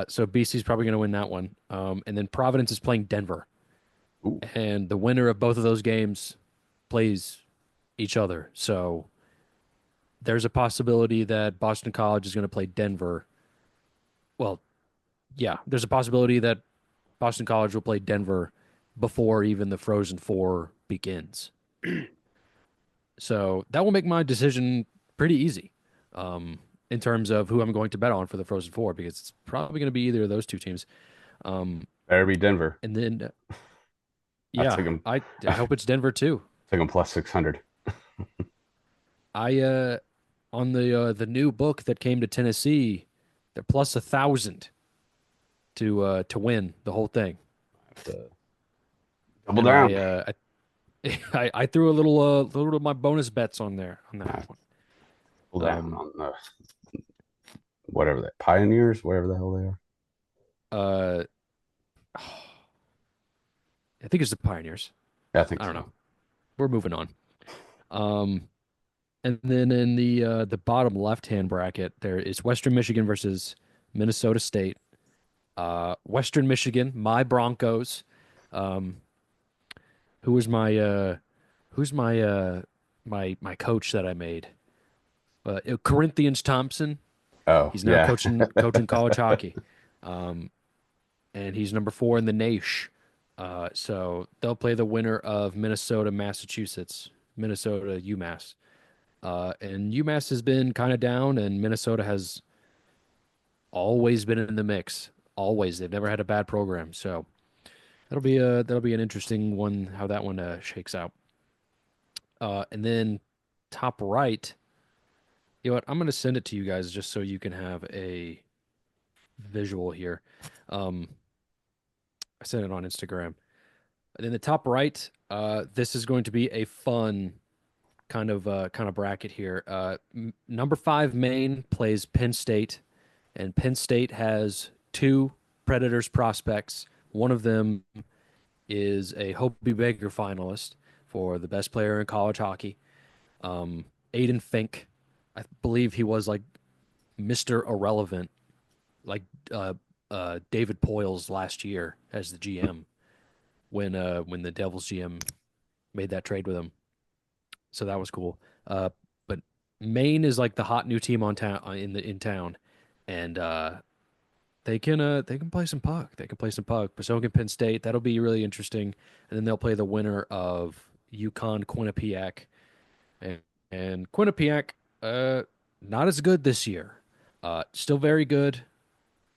So BC's probably gonna win that one. And then Providence is playing Denver, Ooh, and the winner of both of those games plays each other. So there's a possibility that Boston College is going to play Denver. Well, yeah, there's a possibility that Boston College will play Denver before even the Frozen Four begins. So that will make my decision pretty easy in terms of who I'm going to bet on for the Frozen Four because it's probably going to be either of those two teams. Um, better be Denver. and then, I yeah, took him. I I hope it's Denver too. took him plus 600. I on the new book that came to Tennessee, they're plus 1,000 to win the whole thing. Have to double And down. I threw a little of my bonus bets on there on I that have to one. double down Um on the whatever that Pioneers, whatever the hell they are. uh I think it's the Pioneers. Yeah, I think I don't so. know. We're moving on. Um and then in the bottom left-hand bracket there is Western Michigan versus Minnesota State, Western Michigan, my Broncos. Um, who was my who's my coach that I made? Corinthians Thompson. Oh, He's now yeah. coaching college hockey, um, and he's number 4 in the nation. So they'll play the winner of Minnesota, Massachusetts, Minnesota, UMass. And UMass has been kind of down, and Minnesota has always been in the mix. Always, they've never had a bad program. So that'll be an interesting one how that one shakes out. And then top right, you know what? I'm gonna send it to you guys just so you can have a visual here. Um, I sent it on Instagram. And in the top right, this is going to be a fun kind of bracket here. Number 5 Maine plays Penn State, and Penn State has two Predators prospects. One of them is a Hobey Baker finalist for the best player in college hockey. Um, Aiden Fink, I believe he was like Mr. Irrelevant, like uh, David Poyles last year as the GM when the Devils GM made that trade with him. So that was cool. But Maine is like the hot new team on town in town, and they can play some puck. They can play some puck. But so can Penn State. That'll be really interesting. And then they'll play the winner of UConn Quinnipiac, and Quinnipiac, not as good this year. Still very good.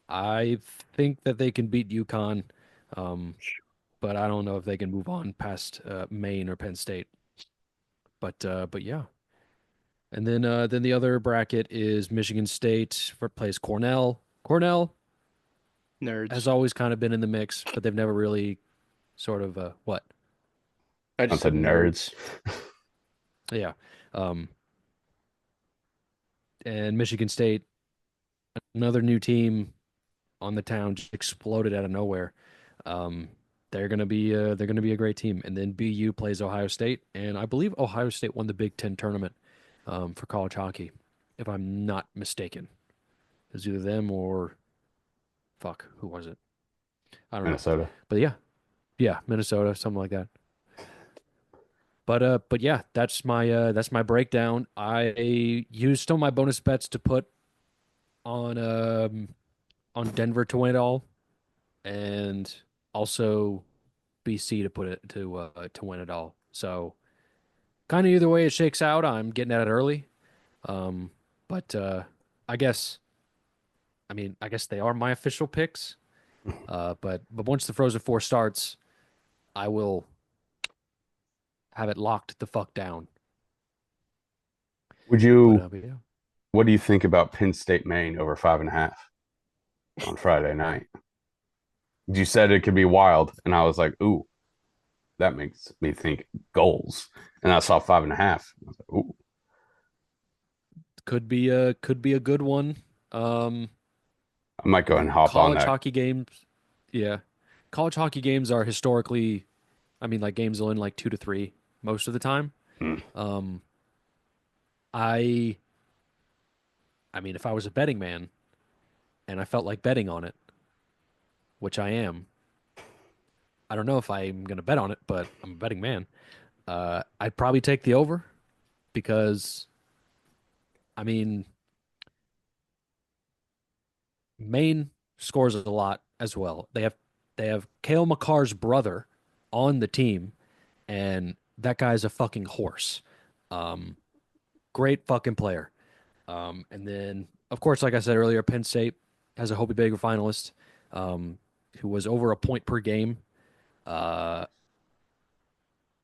I think that they can beat UConn, um, but I don't know if they can move on past Maine or Penn State. But yeah. And then the other bracket is Michigan State plays Cornell. Cornell has Nerds. always kind of been in the mix, but they've never really sort of what? I just Bunch of said nerds. nerds. Yeah. Um, and Michigan State, another new team on the town, just exploded out of nowhere. Um, they're gonna be a great team. And then BU plays Ohio State, and I believe Ohio State won the Big Ten tournament for college hockey, if I'm not mistaken. It was either them or fuck, who was it? I don't know. Minnesota. But yeah, yeah, Minnesota, something like that. But yeah, that's my breakdown. I used some of my bonus bets to put on on Denver to win it all, and also BC to put it to win it all. So kind of either way it shakes out, I'm getting at it early. Um, but I guess I guess they are my official picks. But once the Frozen Four starts, I will have it locked the fuck down. Would you, But yeah. what do you think about Penn State, Maine over 5.5 on Friday night? You said it could be wild, and I was like, ooh, that makes me think goals. And I saw 5.5. I was like, ooh, Could be a good one. Um, I might go ahead and hop on college that. hockey games, yeah. College hockey games are historically, like games will end like 2 to 3 most of the time. Hmm. Um, I if I was a betting man and I felt like betting on it, which I am, I don't know if I'm gonna bet on it, but I'm a betting man. I'd probably take the over because I mean Maine scores a lot as well. They have Cale Makar's brother on the team, and that guy's a fucking horse. Um, Great fucking player. And then of course, like I said earlier, Penn State has a Hobey Baker finalist, um, who was over a point per game. Uh,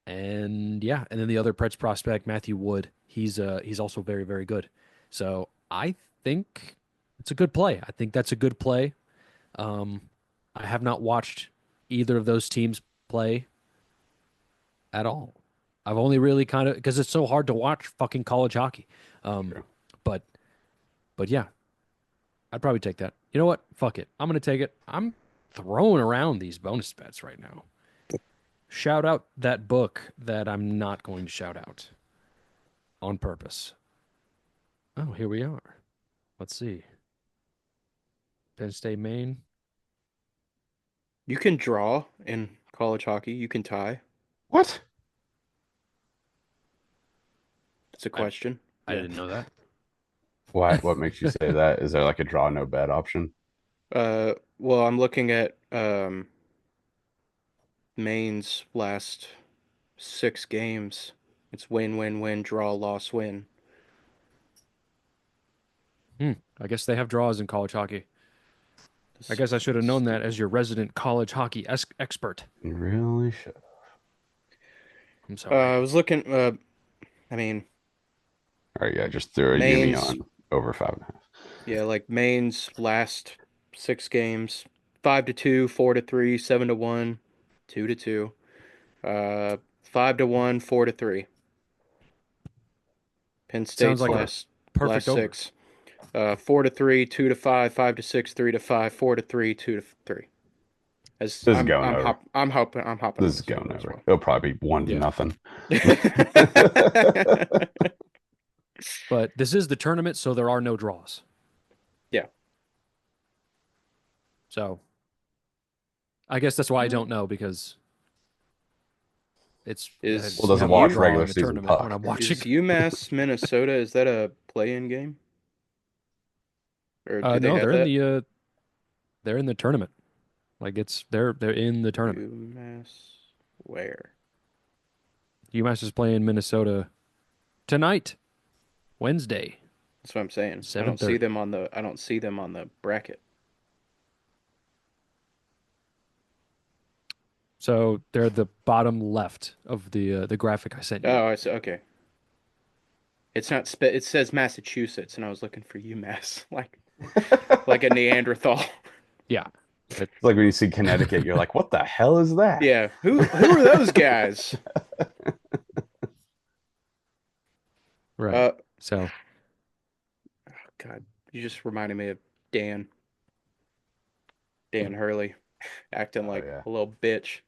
and yeah, and then the other Preds prospect, Matthew Wood, he's also very, very good. So I think it's a good play. I think that's a good play. Um, I have not watched either of those teams play at all. I've only really kind of because it's so hard to watch fucking college hockey. Um, True. but yeah, I'd probably take that. You know what? Fuck it. I'm gonna take it. I'm throwing around these bonus bets right now. Shout out that book that I'm not going to shout out on purpose. Oh, here we are. Let's see. Penn State, Maine. You can draw in college hockey. You can tie. What? It's a I question. I Yeah. didn't know that. Why? What makes you say that? Is there like a draw no bet option? Well, I'm looking at Maine's last 6 games. It's win, win, win, draw, loss, win. Hmm. I guess they have draws in college hockey. I This guess I should have known that stupid. as your resident college hockey expert. You really should. I'm sorry. I was looking. I mean, All right, yeah, just threw a uni Maine's, on over 5.5. yeah, like Maine's last 6 games, 5-2, 4-3, 7-1, 2-2, 5-1, 4-3. Penn Sounds State's like a Okay, last perfect over. six, 4-3, 2-5, 5-6, 3-5, 4-3, 2-3. As this is going over. I'm hopping This on is this one going as over. well. It'll probably be one to Yeah. nothing. But this is the tournament, so there are no draws. Yeah. So I guess that's why I don't know because Well, Is you doesn't have a watch you draw regular in the season tournament when puck. I'm watching. is UMass Minnesota, is that a play-in game? Or do they No, have that? they're in the tournament. Like they're in the tournament. UMass where? UMass is playing Minnesota tonight, Wednesday, That's what I'm saying. seven thirty. I don't see them on the bracket. So they're the bottom left of the graphic I sent you. Oh, I see. Okay. It's not spe it says Massachusetts and I was looking for UMass like a Neanderthal. Yeah, it, It's like when you see Connecticut, you're like, what the hell is that? Yeah. Who are those guys? right. Uh So God, you just reminded me of Dan. Dan Hurley acting Oh like yeah. a little bitch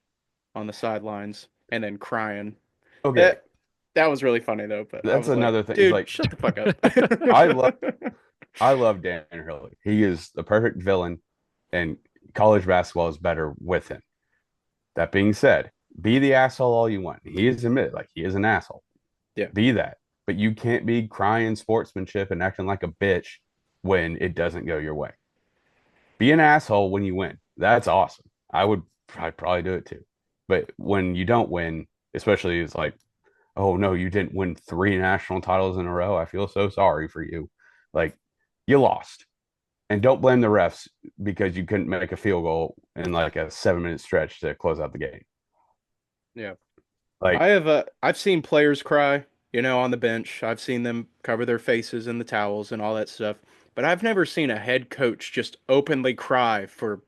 on the sidelines and then crying. Okay, That that was really funny though, but I that's was like, another thing. It's dude, like shut the fuck up. I love I love Dan Hurley. He is the perfect villain, and college basketball is better with him. That being said, be the asshole all you want. He is admitted like he is an asshole. Yeah. Be that, but you can't be crying sportsmanship and acting like a bitch when it doesn't go your way. Be an asshole when you win. That's awesome. I would probably do it too. But when you don't win, especially it's like, oh no, you didn't win 3 national titles in a row. I feel so sorry for you. Like you lost. And don't blame the refs because you couldn't make a field goal in like a 7 minute stretch to close out the game. Yeah. Like, I've seen players cry, on the bench. I've seen them cover their faces in the towels and all that stuff. But I've never seen a head coach just openly cry for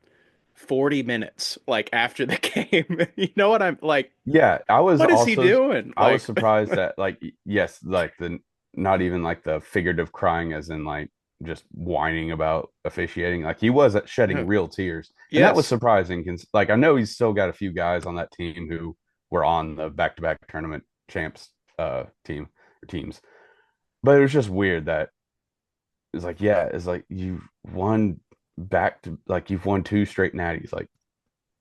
40 minutes like after the game. You know what I'm like, yeah, I was what is he also doing? I was surprised that like yes, like the not even like the figurative crying as in like just whining about officiating. Like he was shedding No. real tears. And that was Yes. surprising. Like I know he's still got a few guys on that team who were on the back-to-back tournament champs teams. But it was just weird that it's like, yeah, it's like you won back to like you've won 2 straight natties. Like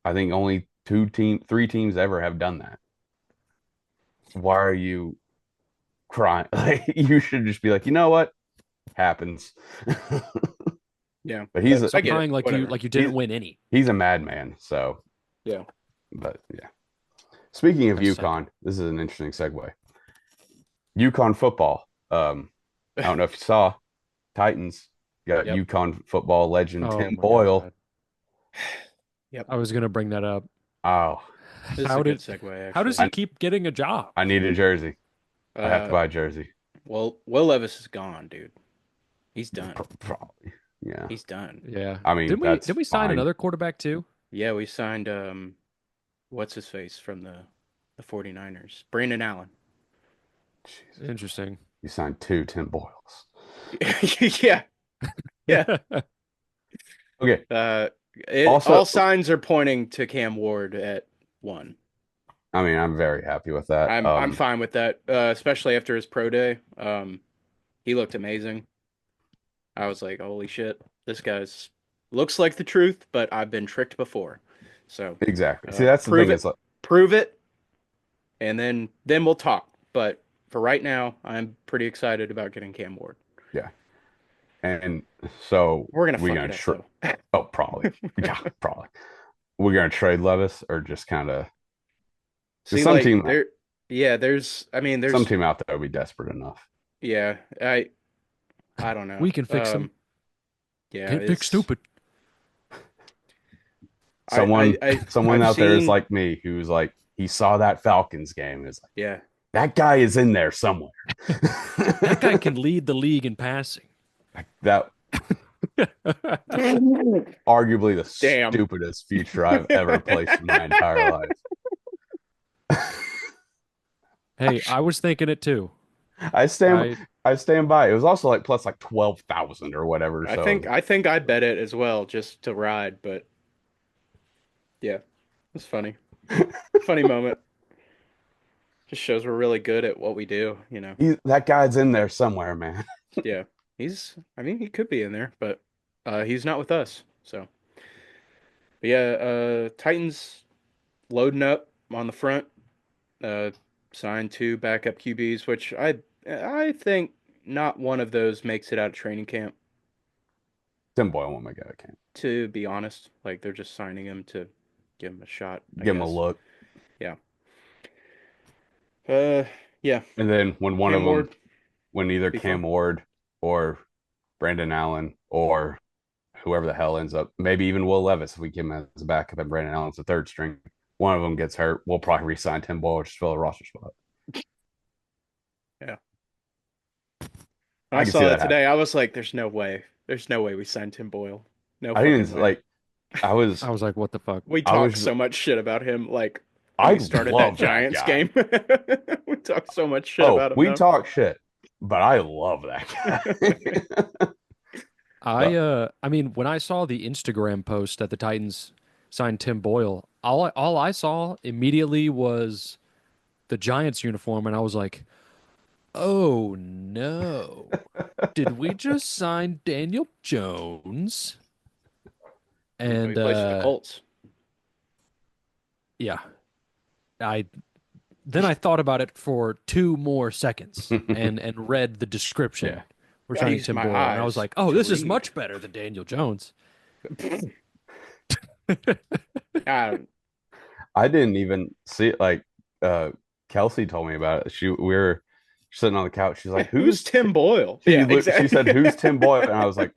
I think only 3 teams ever have done that. Why are you crying? Like you should just be like, you know what? Happens. Yeah. But he's a I stop get it. crying like you Whatever. like you he's didn't win any. he's a madman. So, Yeah. but yeah. Speaking of A psycho. UConn, this is an interesting segue. UConn football. I don't know if you saw Titans got Yep. UConn football legend Oh Tim my Boyle. God. Yep. I was gonna bring that up. Oh, This is a How good did segue, how does actually. he I keep getting a job? I need a jersey. I have to Uh, buy a jersey. well, Will Levis is gone, dude. He's done. Probably. Yeah. He's done. Yeah. I mean, Did that's we sign fine. another quarterback too? Yeah, we signed what's his face from the 49ers? Brandon Allen. Jesus. Interesting. You signed 2 Tim Boyles. Yeah. Yeah. Okay. Uh Also, all signs are pointing to Cam Ward at 1. I mean, I'm very happy with that. I'm fine with that. Especially after his pro day. He looked amazing. I was like, "Holy shit. This guy's looks like the truth, but I've been tricked before. So, Exactly. See, that's the prove thing it, is like, prove it, and then we'll talk. But for right now, I'm pretty excited about getting Cam Ward. yeah. And so We're gonna we fuck gonna it up tr though. oh, probably. Yeah, probably. We're gonna trade Levis or just kind of because See, like there, yeah, I mean, some there's, team out there will be desperate enough. yeah, I don't know. We can fix them. Yeah, Can't fix it's stupid. Someone someone I've out there is seen, like me who's like he saw that Falcons game and is like yeah. that guy is in there somewhere. That guy can lead the league in passing. That arguably the Damn. stupidest future I've ever placed in my entire life. Hey, I was thinking it too. I stand I I stand by. It was also like plus like 12,000 or whatever. So I think I bet it as well just to ride, but yeah, it's funny. Funny moment. Just shows we're really good at what we do, you know. that guy's in there somewhere, man. Yeah. I mean, he could be in there, but he's not with us. So, but yeah, Titans loading up on the front, uh signed two backup QBs, which I think not one of those makes it out of training camp, Tim Boyle won't make it. I can't to be honest. Like they're just signing him to give him a shot, I give him a guess. look. Yeah. Uh yeah, And then when one of Cam them, Ward when either be Cam fun. Ward or Brandon Allen or whoever the hell ends up, maybe even Will Levis, if we give him as a backup and Brandon Allen's the third string, one of them gets hurt, we'll probably re-sign Tim Boyle just fill a roster spot. Yeah. When I I can saw see that that happen. today, I was like, there's no way. There's no way we signed Tim Boyle. No I didn't fucking way. like. I was. I was like, what the fuck? We I talked was. so much shit about him, like when I we started that love that Giants guy. game. We talked so much shit Oh, about him we though. talk shit, but I love that guy. I But I mean, when I saw the Instagram post that the Titans signed Tim Boyle, all I saw immediately was the Giants uniform, and I was like, "Oh no. Did we just sign Daniel Jones?" No, he And plays for the Colts. yeah, I then I thought about it for 2 more seconds and read the yeah, description. We're signing Raise Tim my Boyle, and I was eyes like, "Oh, to this is read. much better than Daniel Jones." I don't, I didn't even see it. Like, uh, Kelsey told me about it. We were sitting on the couch. She's like, who's "Who's?" Tim Boyle? Yeah, She exactly. said, "Who's Tim Boyle?" And I was like,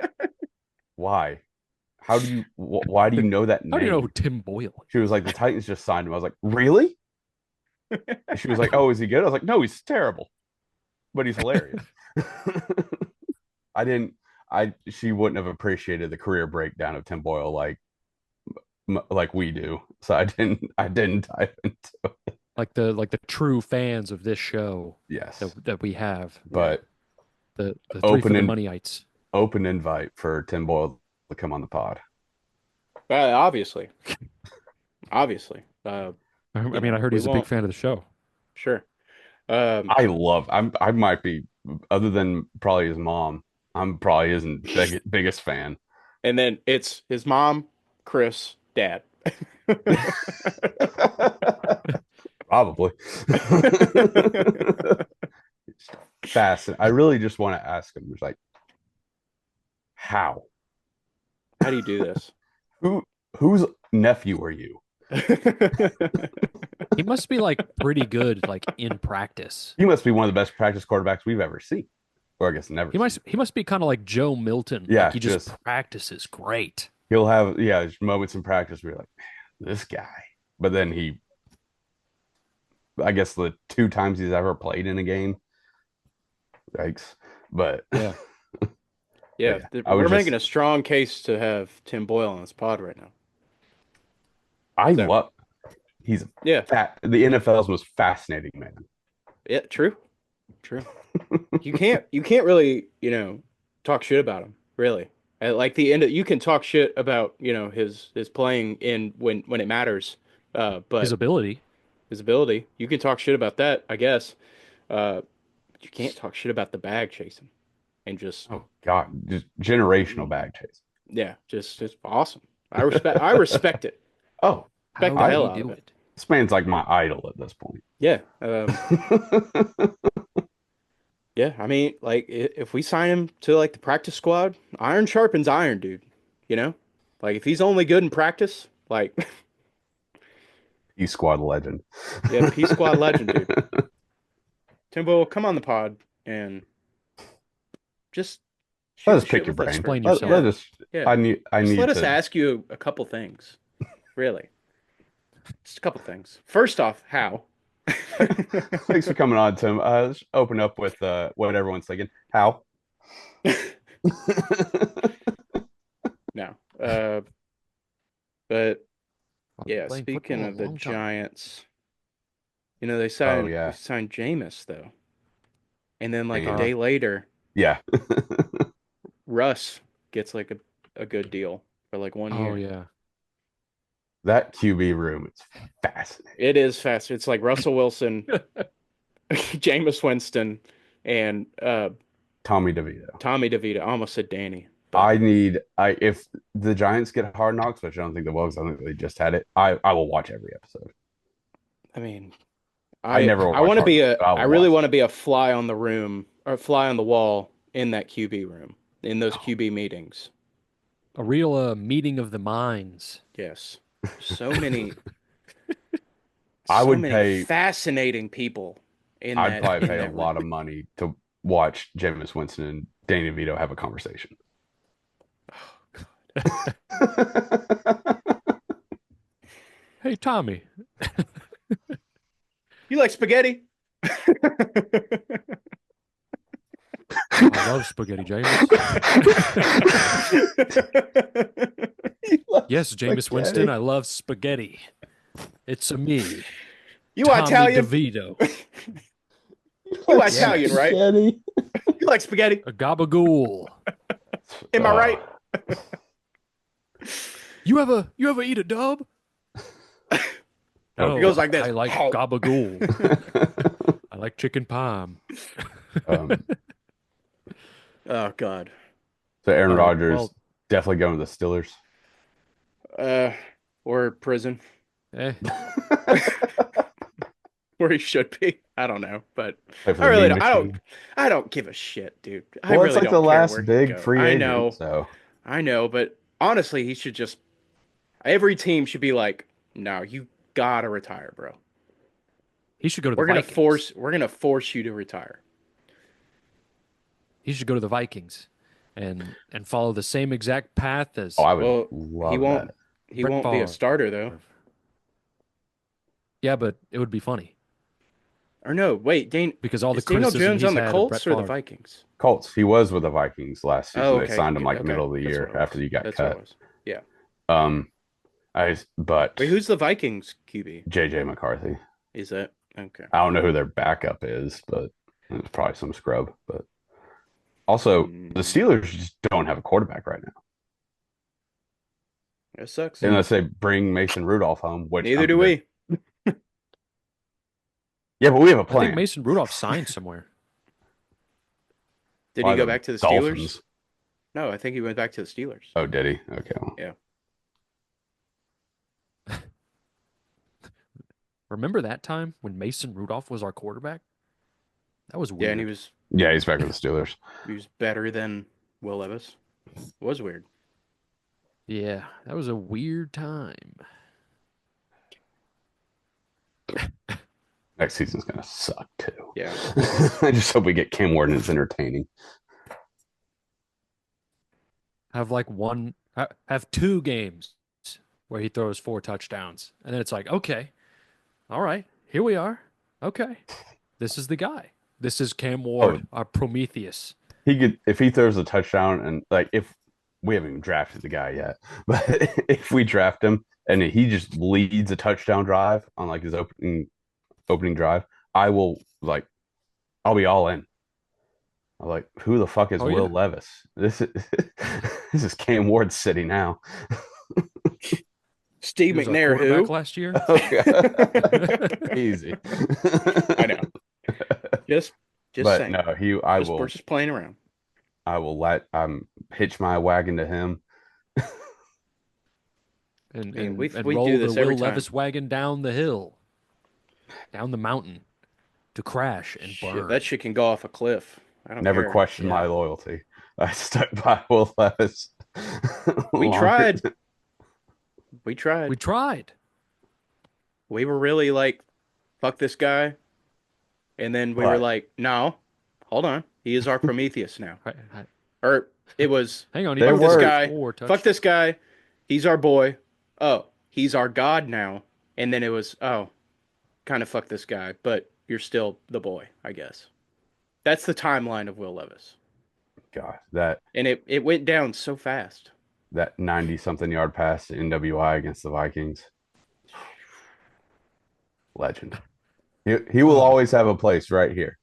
"Why? How do you? Why do you know that How do you know who name?" Tim Boyle She was like, "The Titans just signed him." I was like, "Really?" She was like, "Oh, is he good?" I was like, "No, he's terrible, but he's hilarious." I didn't. She wouldn't have appreciated the career breakdown of Tim Boyle like we do. So I didn't dive into it. like the true fans of this show Yes, that we have, Yeah. but the three for open the in, moneyites. open invite for Tim Boyle to come on the pod. Obviously, obviously. I mean, I heard We he's a big won't. fan of the show. Sure. Um, I might be other than probably his mom. I'm probably his biggest fan. and then it's his mom, Chris, dad. Probably. Fascinating. I really just want to ask him, like, how? How do you do this? Who whose nephew are you? He must be like pretty good like in practice. He must be one of the best practice quarterbacks we've ever seen, or I guess never seen. He must be kind of like Joe Milton. Like Yeah, he just just practices great. he'll have just moments in practice where you're like, man, this guy. But then I guess the two times he's ever played in a game, yikes. But Yeah. Yeah, yeah, I we're was making just a strong case to have Tim Boyle on this pod right now. I So, love he's yeah, fat the NFL's most fascinating man. yeah, true, true. You can't really, talk shit about him, really. At like the end of, you can talk shit about, his playing in when it matters. His But ability. his ability, you can talk shit about that, I guess. But you can't talk shit about the bag chasing and just Oh God, just generational bag chase. Yeah, just awesome. I respect it. Oh, Respect How the did I hell he out of do it. it? this man's like my idol at this point. Yeah. Yeah, I mean, like if we sign him to like the practice squad, iron sharpens iron, dude. You know? Like if he's only good in practice, like E squad legend. yeah, P squad legend, dude. Timbo, come on the pod and just Let shoot us the shit pick your with us brain. for Explain yeah, Let yourself. us. yeah. I Just need let us to. ask you a couple things. Really. Just a couple things. First off, how? Thanks for coming on, Tim. Let's open up with what everyone's thinking. How? No. But I've been yeah, playing speaking football a of the long time. Giants, you know, they Oh signed they yeah, signed Jameis though. And then like a and day later, yeah. Russ gets like a good deal for like one Oh year. yeah. That QB room is fascinating. It is fast. It's like Russell Wilson, Jameis Winston, and Tommy DeVito. Tommy DeVito. I almost said Danny, but I need I if the Giants get Hard Knocks, which I don't think they will, because I think they just had it. I will watch every episode. I mean, I never will I watch want to Hard be Knocks, a but I I will really watch want it. to be a fly on the room or fly on the wall in that QB room in those Oh, QB meetings. A real meeting of the minds. Yes, so many I so would many pay. fascinating people I'd probably in pay a that room. lot of money to watch Jameis Winston and Danny DeVito have a conversation. Hey, Tommy. You like spaghetti? I love spaghetti, Jameis. He loves Yes, Jameis Winston, spaghetti. I love spaghetti. It's a me, You Tommy Italian? DeVito. He You likes Italian, Yes, right? spaghetti. You like spaghetti? a gabagool. Am I right? You ever eat a dub? It Oh goes No, like this. I like gabagool. I like chicken palm. um, Oh God. so Aaron All right. Rodgers Well, definitely going to the Steelers. Uh, or prison, eh, where he should be. I don't know, but Play for I the really Mean don't. Machine. I don't give a shit, dude. I Well, it's really like the don't care where last he big goes. free I agent. know, So I know, but honestly, he should just. Every team should be like, no, you gotta retire, bro. he should go to the Vikings. We're gonna force you to retire. He should go to the Vikings and follow the same exact path oh, as I would Well, he love won't. that. He Brett won't be a Favre. starter though. Yeah, but it would be funny Or no, wait, because all the is Daniel criticism Jones he's on the had of Brett Colts or the Favre. Vikings? Colts. He was with the Vikings last Oh, season. They okay, signed him like okay, middle of the that's what year it after was. you got That's what it cut. was. Yeah. Um, but Wait, who's the Vikings QB? JJ McCarthy. Is that okay? I don't know who their backup is, but it's probably some scrub. But also, the Mm, Steelers just don't have a quarterback right now. that sucks. Unless they bring Mason Rudolph home, which Neither I'm do we. yeah, but we have a I think plan. Mason Rudolph signed somewhere. Did he Why go the back to the Steelers? Dolphins? No, I think he went back to the Steelers. Oh, did he? Okay. Well, Yeah. Remember that time when Mason Rudolph was our quarterback? That was Yeah, and weird. yeah, he's back with the Steelers. he was better than Will Levis. It was weird. Yeah, that was a weird time. Next season's gonna suck too. Yeah. I just hope we get Cam Ward it's entertaining. Have like have 2 games where he throws 4 touchdowns, and then it's like, okay, all right, here we are. Okay, this is the guy. This is Cam Oh, Ward, our Prometheus. he could if he throws a touchdown and like if we haven't even drafted the guy yet, but if we draft him and he just leads a touchdown drive on like his opening drive, I will like I'll be all in. I'm like, who the fuck is Oh Will yeah, Levis? This is this is Cam Ward City now. he Steve was our McNair, quarterback who? last year. Easy. I know. Just But saying. no, We're just playing around. I will let hitch my wagon to him. and I mean, and and we do roll the this every Will time. Levis wagon down the hill, down the mountain to crash and Shit, that burn. shit can go off a cliff. I don't Never care. questioned my Yeah, loyalty. I stuck by Will Levis We longer. tried. We we tried. tried. We were really like, fuck this guy. And then we were But like, no, hold on. He is our Prometheus now. Right. Or it was, Hang on, he there fuck threw this for were, guy. four Fuck touch. this guy. He's our boy. Oh, he's our god now. And then it was, oh, kind of fuck this guy, but you're still the boy, I guess. That's the timeline of Will Levis. God, that And it went down so fast. that 90 something yard pass to NWI against the Vikings. Legend. He will Oh, always have a place right here.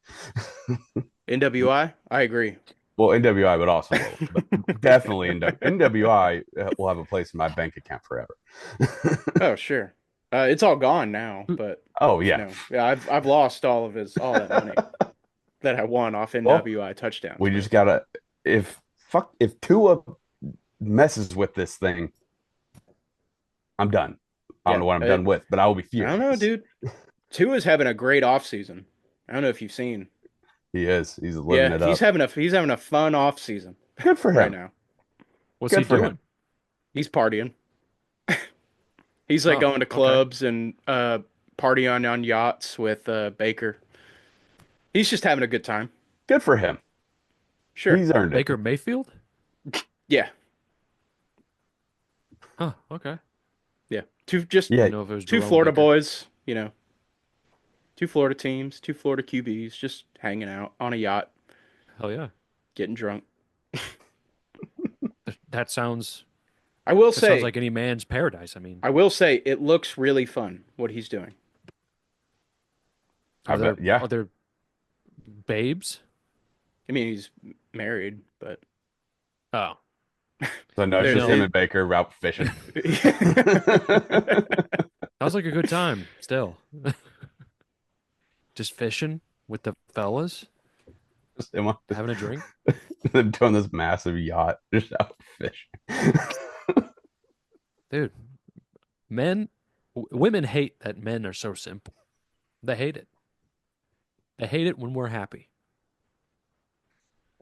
NWI? I agree. Well, NWI, but also Will. But definitely NWI will have a place in my bank account forever. Oh, sure. It's all gone now, but Oh yeah. no. Yeah, I've lost all that money that I won off Well, NWI touchdowns, we but just gotta if Tua messes with this thing, I'm done. I don't yeah. know what I'm done with, but I will be I don't know, furious. dude. Tua's having a great off season. I don't know if you've seen. He is. He's living Yeah, it up. he's having a fun off season Good for right him. now. what's he Good for him. doing? He's partying. He's like Oh, going to okay. clubs and partying on yachts with Baker. He's just having a good time. Good for him. Sure. He's earned it. Baker Mayfield? Yeah. Huh. Okay. Yeah. Just Yeah, Didn't know if it was two Jerome Florida Baker. boys, two Florida teams, two Florida QBs, just hanging out on a yacht, Hell yeah. getting drunk. That sounds I will that sounds say, like any man's paradise. I mean, I will say, it looks really fun what he's doing. I bet. Yeah. are there babes? I mean, he's married, but Oh, So no, it's there's just him no. and Baker out fishing. Sounds like a good time still. Just fishing with the fellas, Just him having a drink. doing this massive yacht, just out fishing. Dude, men, women hate that men are so simple. They hate it. They hate it when we're happy.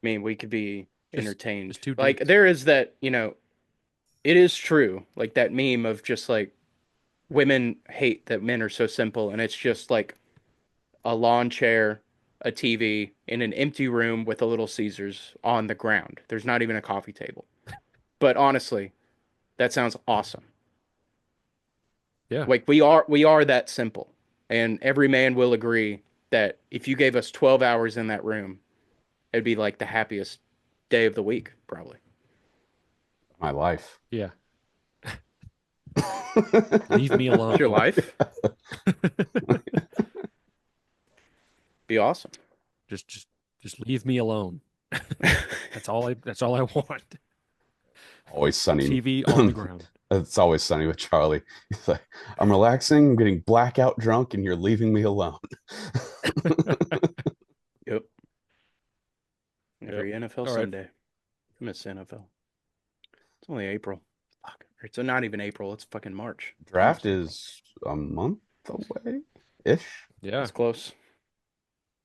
I mean, we could be Just entertained. just two Like dudes. there is that, it is true. Like that meme of just like women hate that men are so simple, and it's just like a lawn chair, a TV, in an empty room with a Little Caesars on the ground. There's not even a coffee table. But honestly, that sounds awesome. Yeah. Like we are that simple. And every man will agree that if you gave us 12 hours in that room, it'd be like the happiest day of the week, probably. My life. Yeah. Leave me It's your alone. life. Be awesome. Just just just leave me alone. That's all I want. Always sunny. TV on the ground. It's always sunny with Charlie. He's like, I'm relaxing, I'm getting blackout drunk, and you're leaving me alone. Yep. Yep. Every NFL All right. Sunday. I miss NFL. It's only April. Fuck. It's not even April. It's fucking March. Draft is a month away ish. Yeah, It's close.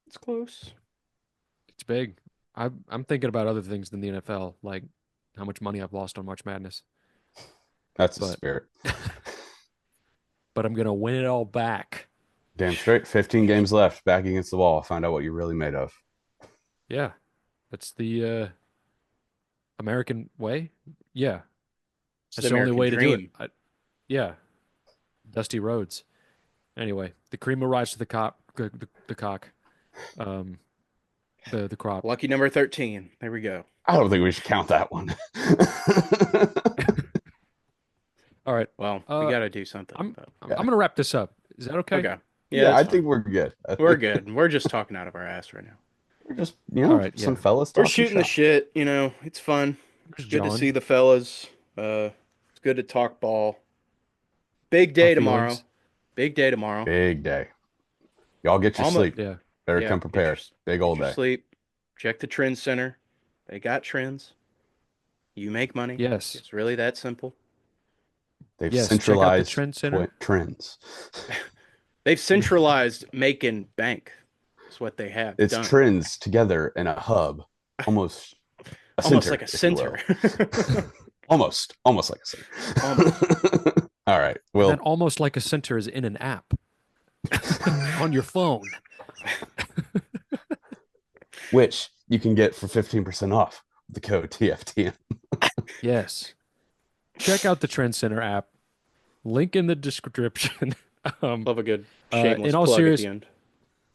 It's close. it's big. I'm thinking about other things than the NFL, like how much money I've lost on March Madness. That's the But spirit. but I'm gonna win it all back. Damn straight. 15 games left. Back against the wall. Find out what you're really made of. Yeah, that's the American way. Yeah, It's that's the the only American way to do it. dream. Yeah, Dusty Rhodes. Anyway, the cream will rise to the cock. The cock. Um, the crop. Lucky number 13. There we go. I don't think we should count that one. All right. Well, we got to do something. I'm But... I'm gonna wrap this up. Is that okay? Okay. Yeah, Yeah, I that's fine. think we're good. We're good. We're just talking out of our ass right now. We're just, All right. some Yeah. fellas We're talking shooting the shop. shit, it's fun. There's Good to John. see the fellas. It's good to talk ball. Big Our day tomorrow. feelings. Big day tomorrow. Big day. Y'all get your Almost, sleep. Yeah. Better yeah, come prepared. Big old get your day. sleep. Check the Trend Center. They got trends. You make money. Yes. It's really that simple. They've Yes, check out the centralized Trendscenter. trends. They've centralized making bank. That's what they have It's done. trends together in a hub, almost a Almost center, like a if you center. will. Almost like a center. Almost. All right. And Well, then almost like a center is in an app on your phone. which you can get for 15% off with the code TFTM. Yes. Check out the Trendscenter app. Link in the description. Love a good shameless in all plug serious, at the end.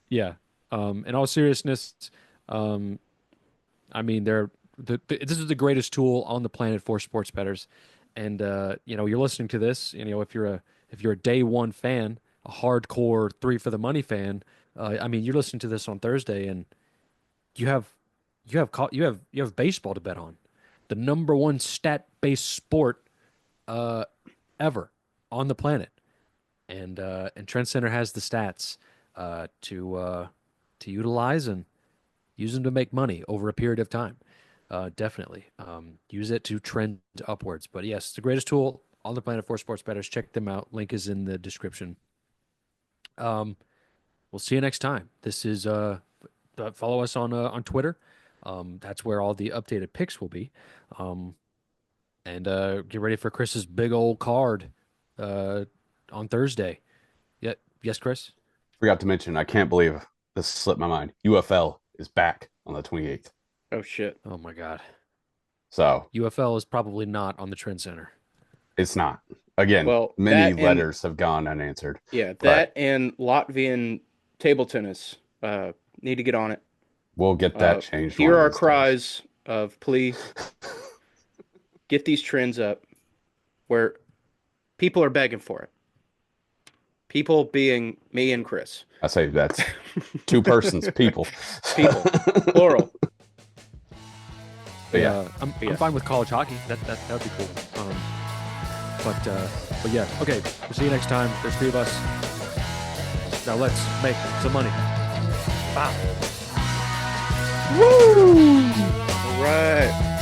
yeah. In all seriousness, I mean, this is the greatest tool on the planet for sports bettors. And you're listening to this. If you're a day one fan, a hardcore three for the money fan, I mean, you're listening to this on Thursday, and you have you have baseball to bet on, the number one stat based sport ever on the planet, and Trend Center has the stats to utilize and use them to make money over a period of time. Definitely use it to trend upwards. But yes, it's the greatest tool on the planet for sports bettors. Check them out. Link is in the description. We'll see you next time. This is follow us on Twitter. That's where all the updated picks will be. And get ready for Chris's big old card on Thursday. Yeah, yes, Chris. Forgot to mention, I can't believe this slipped my mind. UFL is back on the 28th. Oh shit. Oh my God. So UFL is probably not on the Trend Center. it's not. Again, Well, many that letters have gone unanswered. Yeah, But that and Latvian table tennis. Need to get on it. we'll get that changed. Hear one of our these days. cries of plea. Get these trends up where people are begging for it. People being me and Chris. I say that's two persons, people. People, plural. But yeah, I'm Yeah. fine with college hockey. That would be cool. But yeah, okay. We'll see you next time. There's three of us. Now let's make some money. Wow. All right.